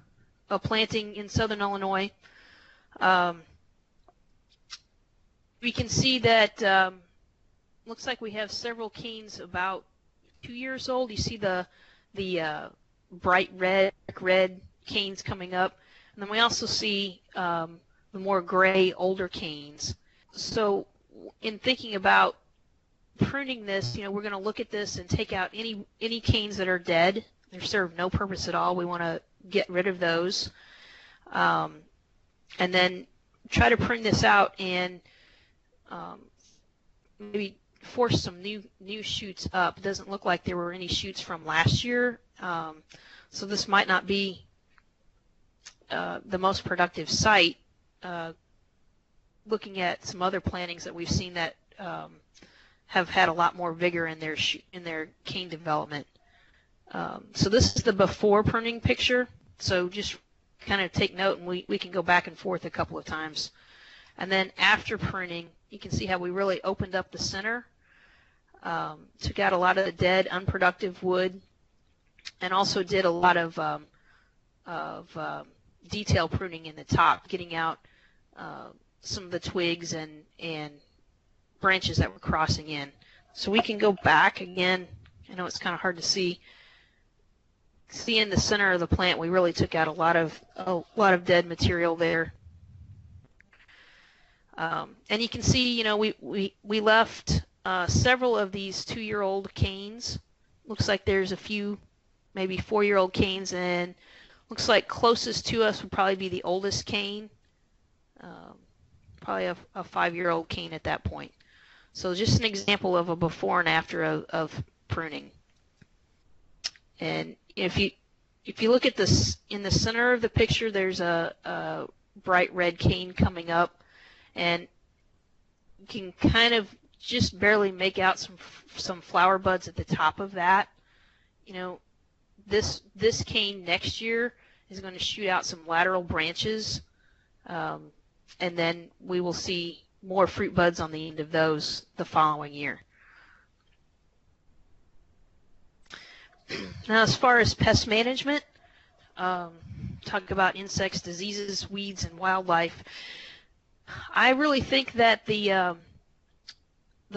planting in southern Illinois. We can see that looks like we have several canes about 2 years old. You see the bright red canes coming up, and then we also see the more gray older canes. So in thinking about pruning this, we're going to look at this and take out any canes that are dead. They serve no purpose at all. We want to get rid of those, and then try to prune this out and maybe force some new shoots up. It doesn't look like there were any shoots from last year, so this might not be the most productive site. Looking at some other plantings that we've seen that have had a lot more vigor in their cane development. So this is the before pruning picture. So just kind of take note, and we can go back and forth a couple of times. And then after pruning, you can see how we really opened up the center, took out a lot of the dead, unproductive wood, and also did a lot of detail pruning in the top, getting out some of the twigs and branches that were crossing in. So we can go back again. I know it's kind of hard to see. See in the center of the plant, we really took out a lot of dead material there. And you can see, we left several of these 2-year-old canes. Looks like there's a few, maybe 4-year-old canes, and looks like closest to us would probably be the oldest cane, probably a 5-year-old cane at that point. So just an example of a before and after of pruning. And if you if you look at this in the center of the picture, there's a bright red cane coming up, and you can kind of just barely make out some flower buds at the top of that. You know, this cane next year is going to shoot out some lateral branches, and then we will see more fruit buds on the end of those the following year. Now, as far as pest management, talk about insects, diseases, weeds, and wildlife. I really think that the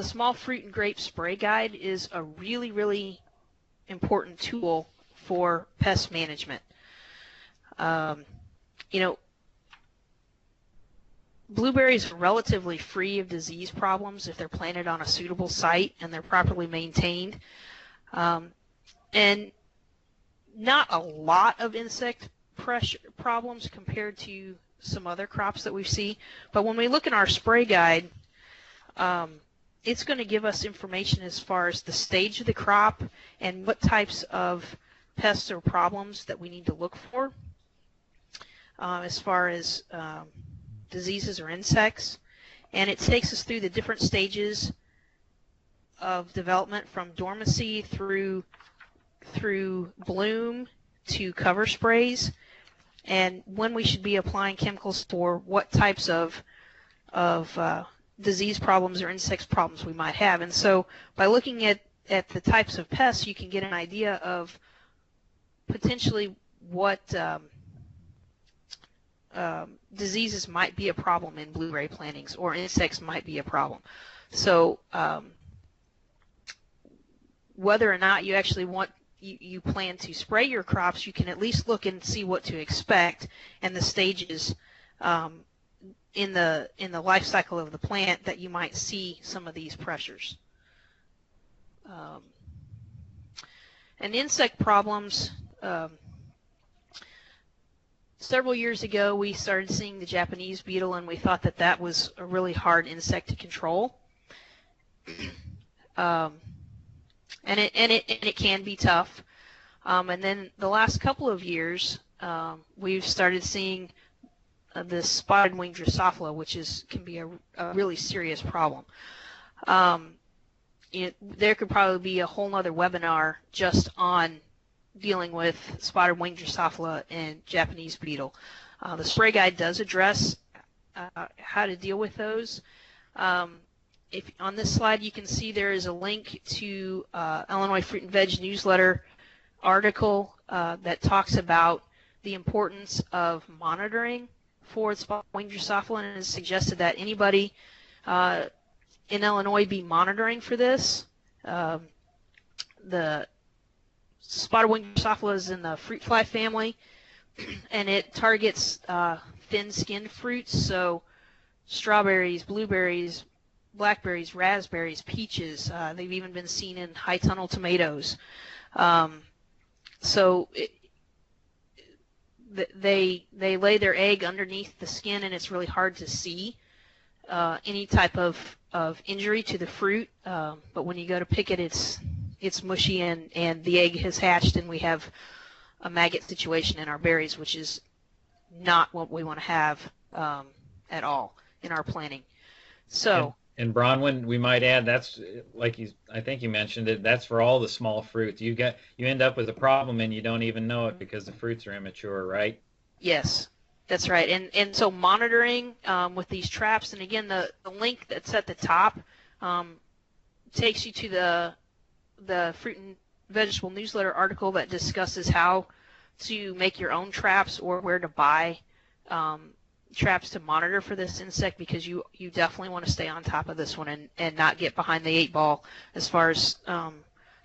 small fruit and grape spray guide is a really, really important tool for pest management. You know, blueberries are relatively free of disease problems if they're planted on a suitable site and they're properly maintained. And not a lot of insect pressure problems compared to some other crops that we see. But when we look in our spray guide, it's going to give us information as far as the stage of the crop and what types of pests or problems that we need to look for as far as diseases or insects. And it takes us through the different stages of development from dormancy through bloom to cover sprays, and when we should be applying chemicals for what types of disease problems or insect problems we might have. And so by looking at the types of pests, you can get an idea of potentially what diseases might be a problem in blueberry plantings or insects might be a problem. So whether or not you actually you plan to spray your crops, you can at least look and see what to expect and the stages in the life cycle of the plant that you might see some of these pressures. And insect problems, several years ago we started seeing the Japanese beetle, and we thought that was a really hard insect to control. And it can be tough. And then the last couple of years, we've started seeing this spotted winged Drosophila, which can be a really serious problem. There could probably be a whole other webinar just on dealing with spotted winged Drosophila and Japanese beetle. The spray guide does address how to deal with those. If on this slide you can see there is a link to Illinois Fruit and Veg newsletter article that talks about the importance of monitoring for spotted winged Drosophila, and has suggested that anybody in Illinois be monitoring for this. The spotted winged Drosophila is in the fruit fly family, and it targets thin-skinned fruits, so strawberries, blueberries, blackberries, raspberries, peaches. They've even been seen in high tunnel tomatoes. So they lay their egg underneath the skin, and it's really hard to see any type of injury to the fruit. But when you go to pick it, it's mushy, and the egg has hatched, and we have a maggot situation in our berries, which is not what we want to have at all in our planting. So. And Bronwyn, we might add, that's like I think you mentioned it. That's for all the small fruits. You end up with a problem and you don't even know it because the fruits are immature, right? Yes, that's right. And so monitoring with these traps, and again, the link that's at the top takes you to the fruit and vegetable newsletter article that discusses how to make your own traps or where to buy traps to monitor for this insect, because you definitely want to stay on top of this one and not get behind the 8 ball as far as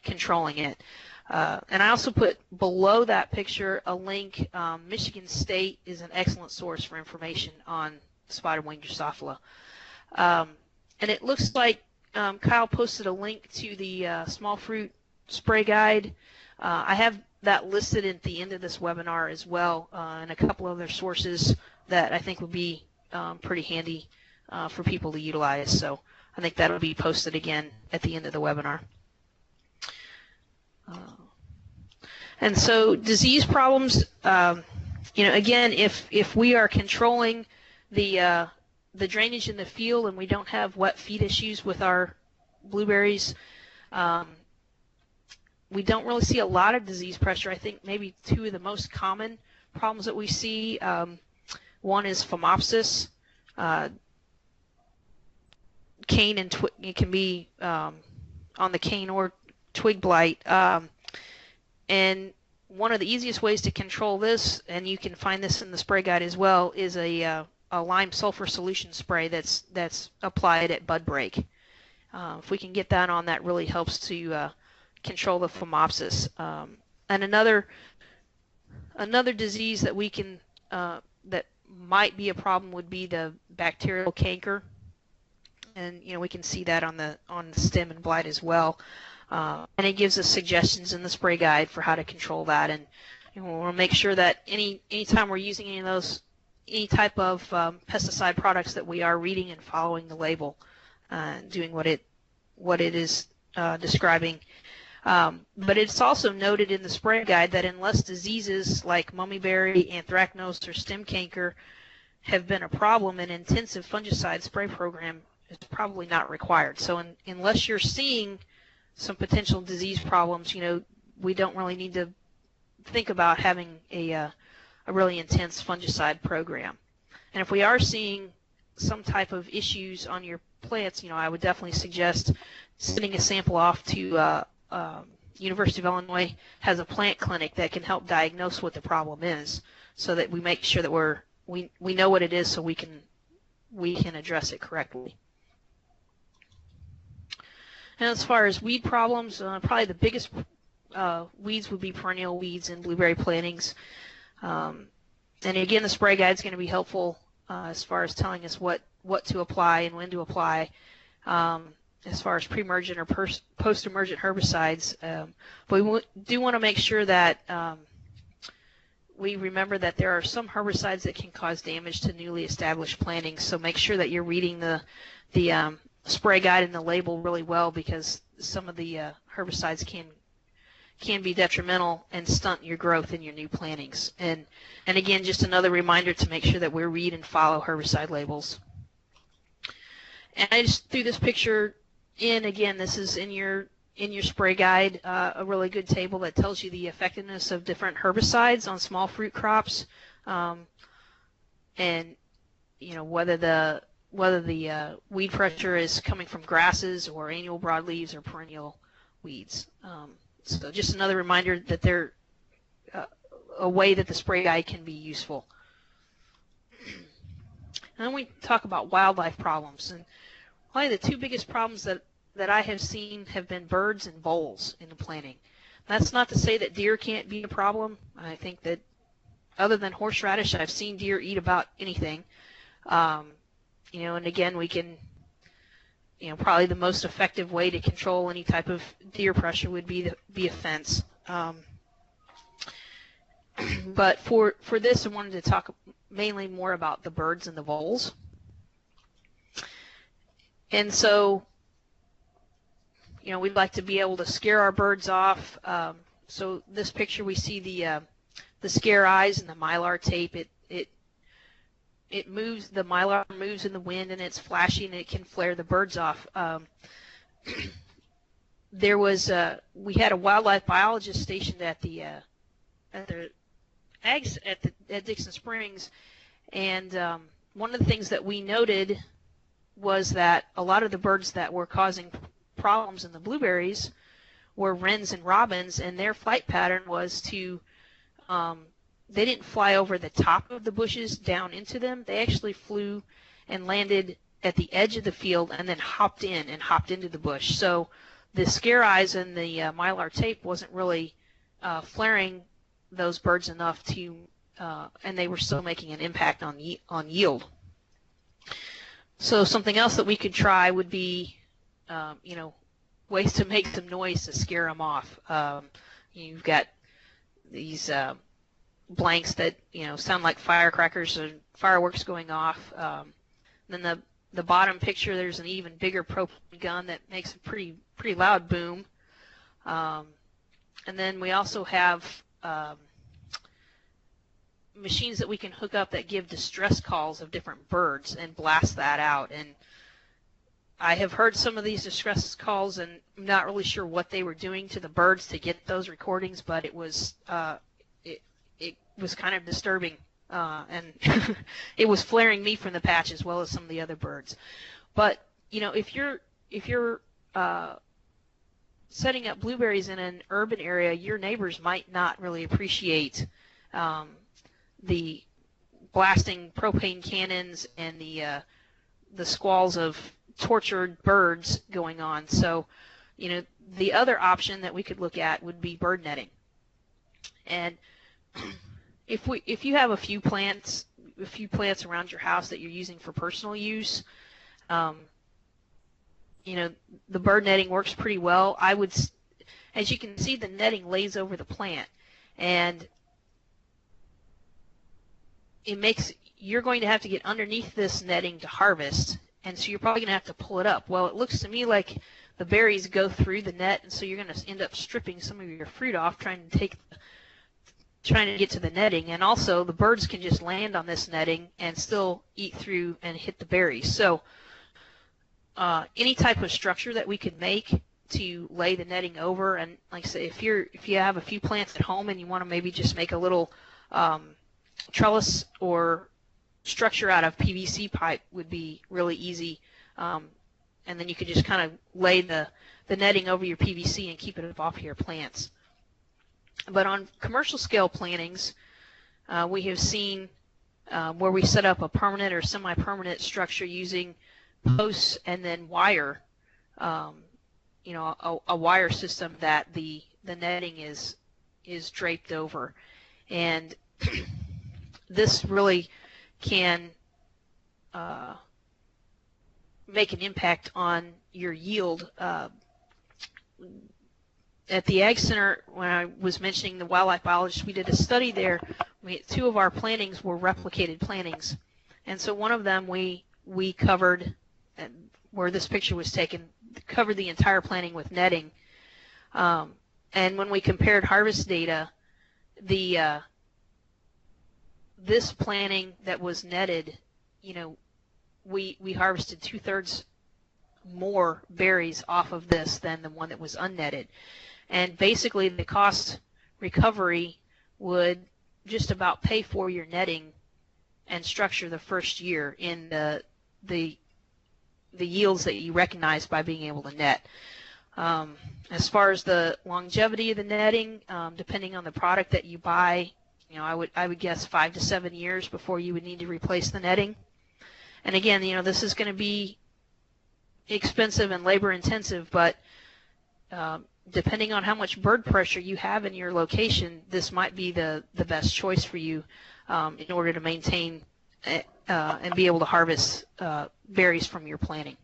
controlling it. And I also put below that picture a link. Michigan State is an excellent source for information on spotted winged Drosophila. And it looks like Kyle posted a link to the small fruit spray guide. I have that listed at the end of this webinar as well, and a couple other sources that I think would be pretty handy for people to utilize. So I think that'll be posted again at the end of the webinar. And so disease problems, again, if we are controlling the drainage in the field and we don't have wet feed issues with our blueberries, we don't really see a lot of disease pressure. I think maybe two of the most common problems that we see, one is phomopsis, cane and twig. It can be on the cane or twig blight. And one of the easiest ways to control this, and you can find this in the spray guide as well, is a lime sulfur solution spray that's applied at bud break. If we can get that on, that really helps to control the phomopsis. And another disease that we can that might be a problem would be the bacterial canker, and we can see that on the stem and blight as well. And it gives us suggestions in the spray guide for how to control that. And we want to make sure that anytime we're using any type of pesticide products, that we are reading and following the label, doing what it is describing. But it's also noted in the spray guide that unless diseases like mummyberry, anthracnose, or stem canker have been a problem, an intensive fungicide spray program is probably not required. So unless you're seeing some potential disease problems, we don't really need to think about having a really intense fungicide program. And if we are seeing some type of issues on your plants, I would definitely suggest sending a sample off to University of Illinois has a plant clinic that can help diagnose what the problem is, so that we make sure that we know what it is, so we can address it correctly. And as far as weed problems, probably the biggest weeds would be perennial weeds in blueberry plantings. And again, the spray guide is going to be helpful as far as telling us what to apply and when to apply, as far as pre-emergent or post-emergent herbicides. But we do want to make sure that we remember that there are some herbicides that can cause damage to newly established plantings. So make sure that you're reading the spray guide and the label really well, because some of the herbicides can be detrimental and stunt your growth in your new plantings. And again, just another reminder to make sure that we read and follow herbicide labels. And I just threw this picture in. Again, this is in your spray guide, a really good table that tells you the effectiveness of different herbicides on small fruit crops, and whether the weed pressure is coming from grasses or annual broadleaves or perennial weeds. So just another reminder that they're a way that the spray guide can be useful. And then we talk about wildlife problems. And probably the two biggest problems that I have seen have been birds and voles in the planting. That's not to say that deer can't be a problem. I think that other than horseradish, I've seen deer eat about anything. And again, we can, probably the most effective way to control any type of deer pressure would be a fence. But for this, I wanted to talk mainly more about the birds and the voles. And so, we'd like to be able to scare our birds off. So this picture, we see the scare eyes and the mylar tape. It moves, the mylar moves in the wind, and it's flashing, and it can flare the birds off. We had a wildlife biologist stationed at Dixon Springs, and one of the things that we noted was that a lot of the birds that were causing problems in the blueberries were wrens and robins, and their flight pattern was to they didn't fly over the top of the bushes down into them. They actually flew and landed at the edge of the field and then hopped into the bush. So the scare eyes and the mylar tape wasn't really flaring those birds enough to, and they were still making an impact on yield. So something else that we could try would be, ways to make some noise to scare them off. You've got these blanks that sound like firecrackers or fireworks going off. Then the bottom picture, there's an even bigger propane gun that makes a pretty loud boom. And then we also have machines that we can hook up that give distress calls of different birds and blast that out. And I have heard some of these distress calls, and I'm not really sure what they were doing to the birds to get those recordings, but it was kind of disturbing, and it was flaring me from the patch as well as some of the other birds. But if you're setting up blueberries in an urban area, your neighbors might not really appreciate the blasting propane cannons and the squalls of tortured birds going on. So, the other option that we could look at would be bird netting. And if you have a few plants around your house that you're using for personal use, the bird netting works pretty well. As you can see, the netting lays over the plant, and you're going to have to get underneath this netting to harvest, and so you're probably going to have to pull it up. Well, it looks to me like the berries go through the net, and so you're going to end up stripping some of your fruit off trying to get to the netting. And also the birds can just land on this netting and still eat through and hit the berries. So any type of structure that we could make to lay the netting over, and like I say, if you have a few plants at home and you want to maybe just make a little trellis or structure out of PVC pipe, would be really easy, and then you could just kind of lay the netting over your PVC and keep it off your plants. But on commercial scale plantings, we have seen where we set up a permanent or semi-permanent structure using posts and then wire, a wire system that the netting is draped over. And this really can make an impact on your yield. At the Ag Center, when I was mentioning the wildlife biologist, we did a study there. Two of our plantings were replicated plantings, and so one of them we covered, where this picture was taken, covered the entire planting with netting. And when we compared harvest data, this planting that was netted, we harvested 2/3 more berries off of this than the one that was unnetted. And basically the cost recovery would just about pay for your netting and structure the first year in the yields that you recognize by being able to net. As far as the longevity of the netting, depending on the product that you buy, I would guess 5 to 7 years before you would need to replace the netting. And again, this is going to be expensive and labor intensive, but depending on how much bird pressure you have in your location, this might be the best choice for you in order to maintain and be able to harvest berries from your planting.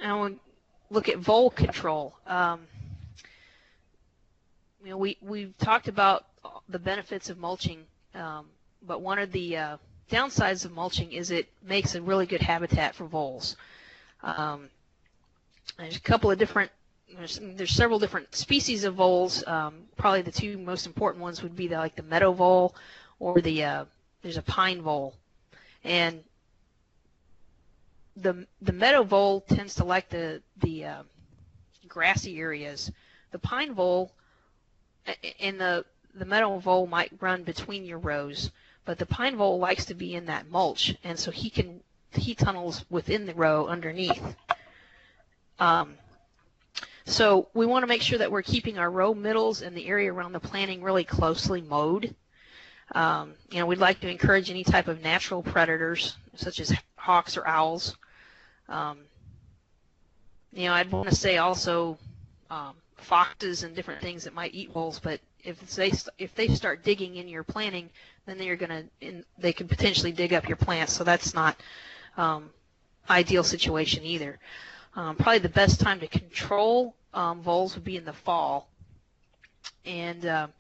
Now we'll look at vole control. We've talked about the benefits of mulching, but one of the downsides of mulching is it makes a really good habitat for voles. There's a couple of different, there's several different species of voles. Probably the two most important ones would be the meadow vole, or there's a pine vole. And the meadow vole tends to like the grassy areas. The pine vole and the meadow vole might run between your rows, but the pine vole likes to be in that mulch, and so he tunnels within the row underneath. So we want to make sure that we're keeping our row middles and the area around the planting really closely mowed. We'd like to encourage any type of natural predators, such as hawks or owls. I'd want to say also foxes and different things that might eat voles, but if they start digging in your planting, then they could potentially dig up your plants. So that's not ideal situation either. Probably the best time to control voles would be in the fall, and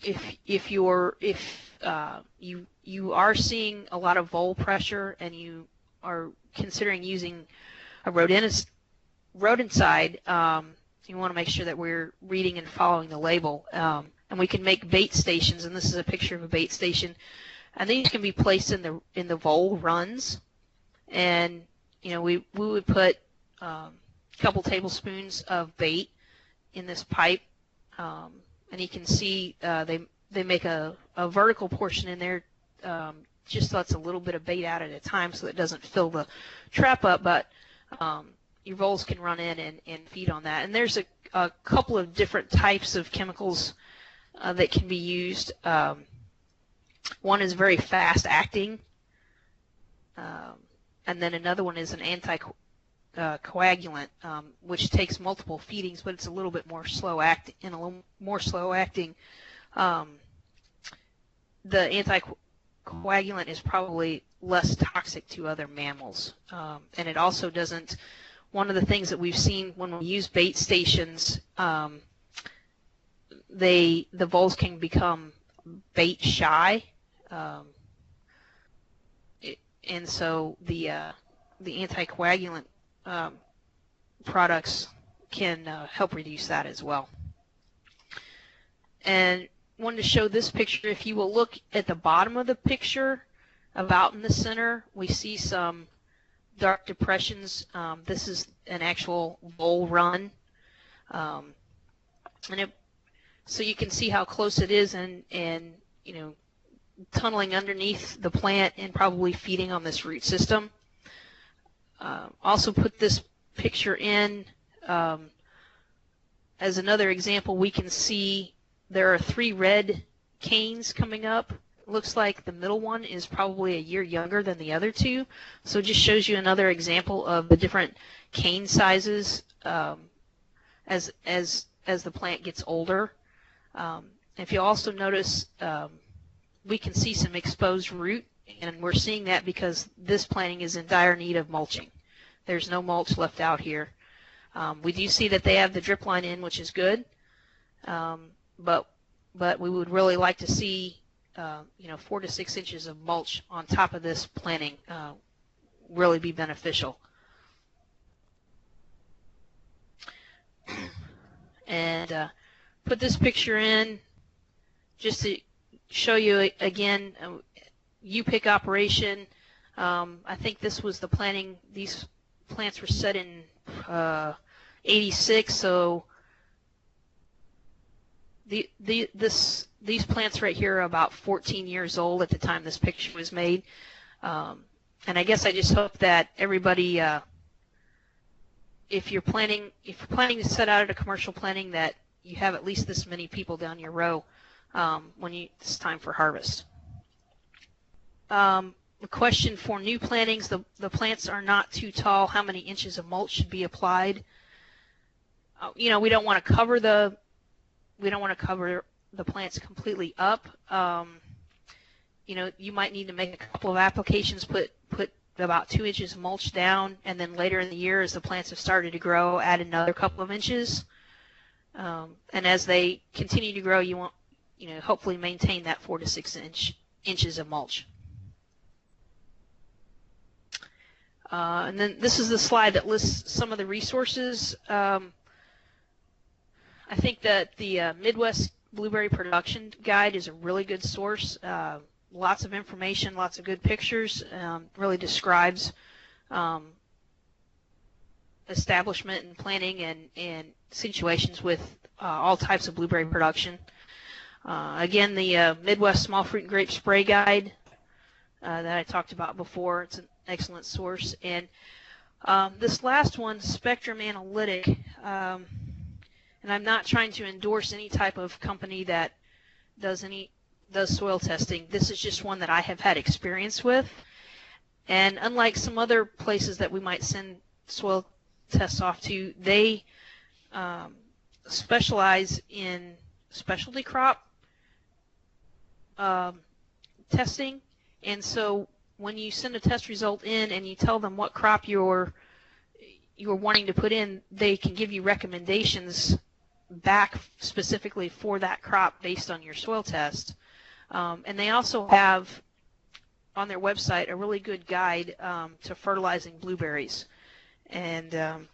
if you are seeing a lot of vole pressure and you are considering using a rodenticide, you want to make sure that we're reading and following the label. And we can make bait stations, and this is a picture of a bait station. And these can be placed in the vole runs, and we would put a couple tablespoons of bait in this pipe, and you can see they make a vertical portion in there, just lets a little bit of bait out at a time so it doesn't fill the trap up, but your voles can run in and feed on that. And there's a couple of different types of chemicals that can be used. One is very fast acting, and then another one is an anti-coagulant, which takes multiple feedings, but it's a little bit more slow acting. The anti-coagulant is probably less toxic to other mammals, and it also doesn't. One of the things that we've seen when we use bait stations, the voles can become bait shy, and so the anticoagulant products can help reduce that as well. And wanted to show this picture. If you will look at the bottom of the picture, about in the center, we see some dark depressions. This is an actual vole run, so you can see how close it is, and tunneling underneath the plant and probably feeding on this root system. Also put this picture in as another example. We can see there are 3 red canes coming up. It looks like the middle one is probably a year younger than the other 2, so it just shows you another example of the different cane sizes as the plant gets older. If you also notice, we can see some exposed root, and we're seeing that because this planting is in dire need of mulching. There's no mulch left out here. We do see that they have the drip line in, which is good, but we would really like to see 4 to 6 inches of mulch on top of this planting really be beneficial. And put this picture in just to show you again U-pick operation. I think this was the planting. These plants were set in 86, so these plants right here are about 14 years old at the time this picture was made. And I guess I just hope that everybody, if you're planning to set out at a commercial planting, that you have at least this many people down your row when it's time for harvest. A question for new plantings: the plants are not too tall. How many inches of mulch should be applied? We don't want to cover the plants completely up. You might need to make a couple of applications, put about 2 inches of mulch down, and then later in the year, as the plants have started to grow, add another couple of inches. And as they continue to grow, you want hopefully maintain that 4 to 6 inches of mulch. And then this is the slide that lists some of the resources. I think that the Midwest Blueberry Production Guide is a really good source. Lots of information, lots of good pictures, really describes establishment and planting and situations with all types of blueberry production. Again, the Midwest Small Fruit and Grape Spray Guide that I talked about before, it's an excellent source. And this last one, Spectrum Analytic, and I'm not trying to endorse any type of company that does soil testing. This is just one that I have had experience with. And unlike some other places that we might send soil tests off to, they specialize in specialty crop testing. And so when you send a test result in and you tell them what crop you're wanting to put in, they can give you recommendations back specifically for that crop based on your soil test. And they also have on their website a really good guide to fertilizing blueberries. And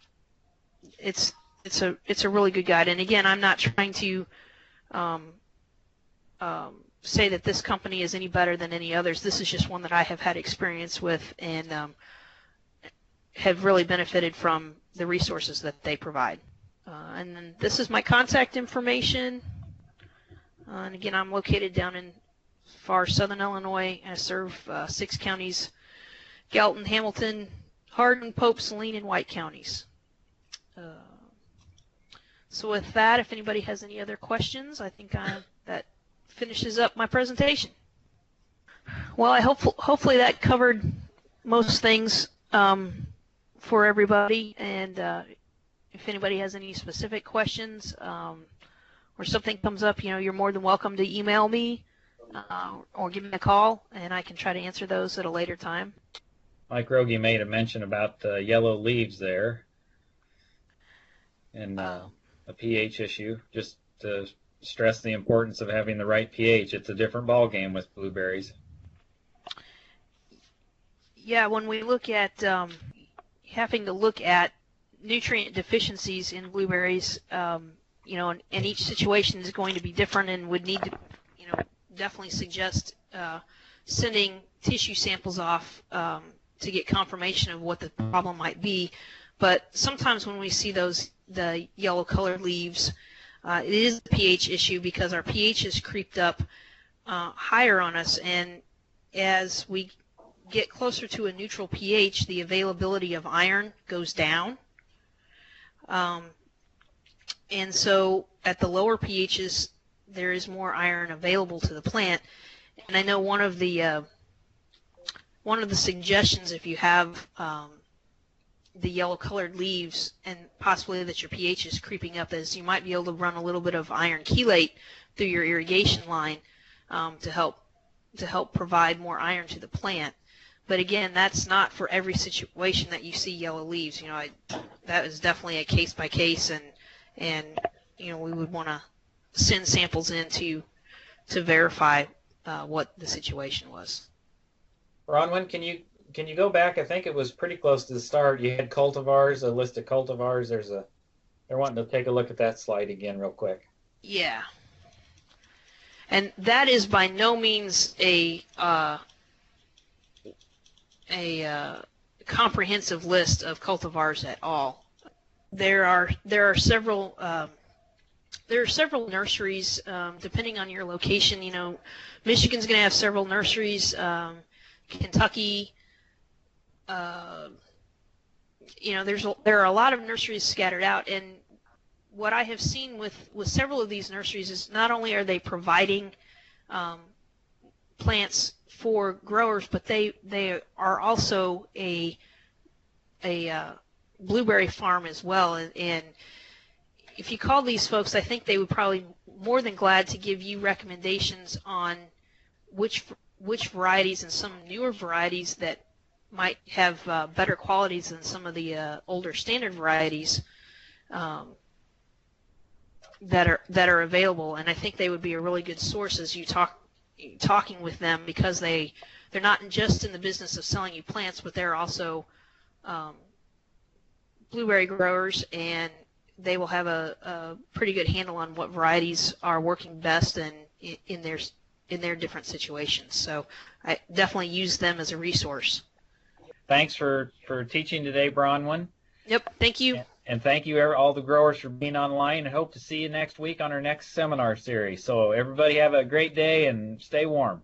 it's it's a really good guide. And again, I'm not trying to um, say that this company is any better than any others. This is just one that I have had experience with and have really benefited from the resources that they provide. And then this is my contact information. And again, I'm located down in far southern Illinois. I serve 6 counties: Gallatin, Hamilton, Hardin, Pope, Saline, and White counties. So with that, if anybody has any other questions, I think that finishes up my presentation. Well, hopefully that covered most things for everybody. And if anybody has any specific questions or something comes up, you're more than welcome to email me or give me a call, and I can try to answer those at a later time. Mike Rogie made a mention about the yellow leaves there and a pH issue. Just to stress the importance of having the right pH. It's a different ball game with blueberries. Yeah, when we look at having to look at nutrient deficiencies in blueberries, and each situation is going to be different, and would need to, definitely suggest sending tissue samples off to get confirmation of what the problem might be. But sometimes when we see the yellow colored leaves, it is a pH issue because our pH has creeped up higher on us, and as we get closer to a neutral pH, the availability of iron goes down. And so at the lower pHs, there is more iron available to the plant. And I know one of the suggestions, if you have the yellow-colored leaves and possibly that your pH is creeping up, is you might be able to run a little bit of iron chelate through your irrigation line to help provide more iron to the plant. But again, that's not for every situation that you see yellow leaves. That is definitely a case by case, and we would want to send samples in to verify what the situation was. Bronwyn, can you go back? I think it was pretty close to the start. You had cultivars, a list of cultivars. They're wanting to take a look at that slide again real quick. Yeah. And that is by no means a comprehensive list of cultivars at all. There are several nurseries depending on your location. Michigan's going to have several nurseries. Kentucky, there are a lot of nurseries scattered out, and what I have seen with several of these nurseries is not only are they providing plants for growers, but they are also a blueberry farm as well. And if you call these folks, I think they would probably more than glad to give you recommendations on which varieties and some newer varieties that might have better qualities than some of the older standard varieties that are available. And I think they would be a really good source as you talking with them, because they're not just in the business of selling you plants, but they're also blueberry growers, and they will have a pretty good handle on what varieties are working best and in their different situations. So I definitely use them as a resource. Thanks for teaching today, Bronwyn. Yep, thank you. And thank you all the growers for being online, and hope to see you next week on our next seminar series. So everybody have a great day and stay warm.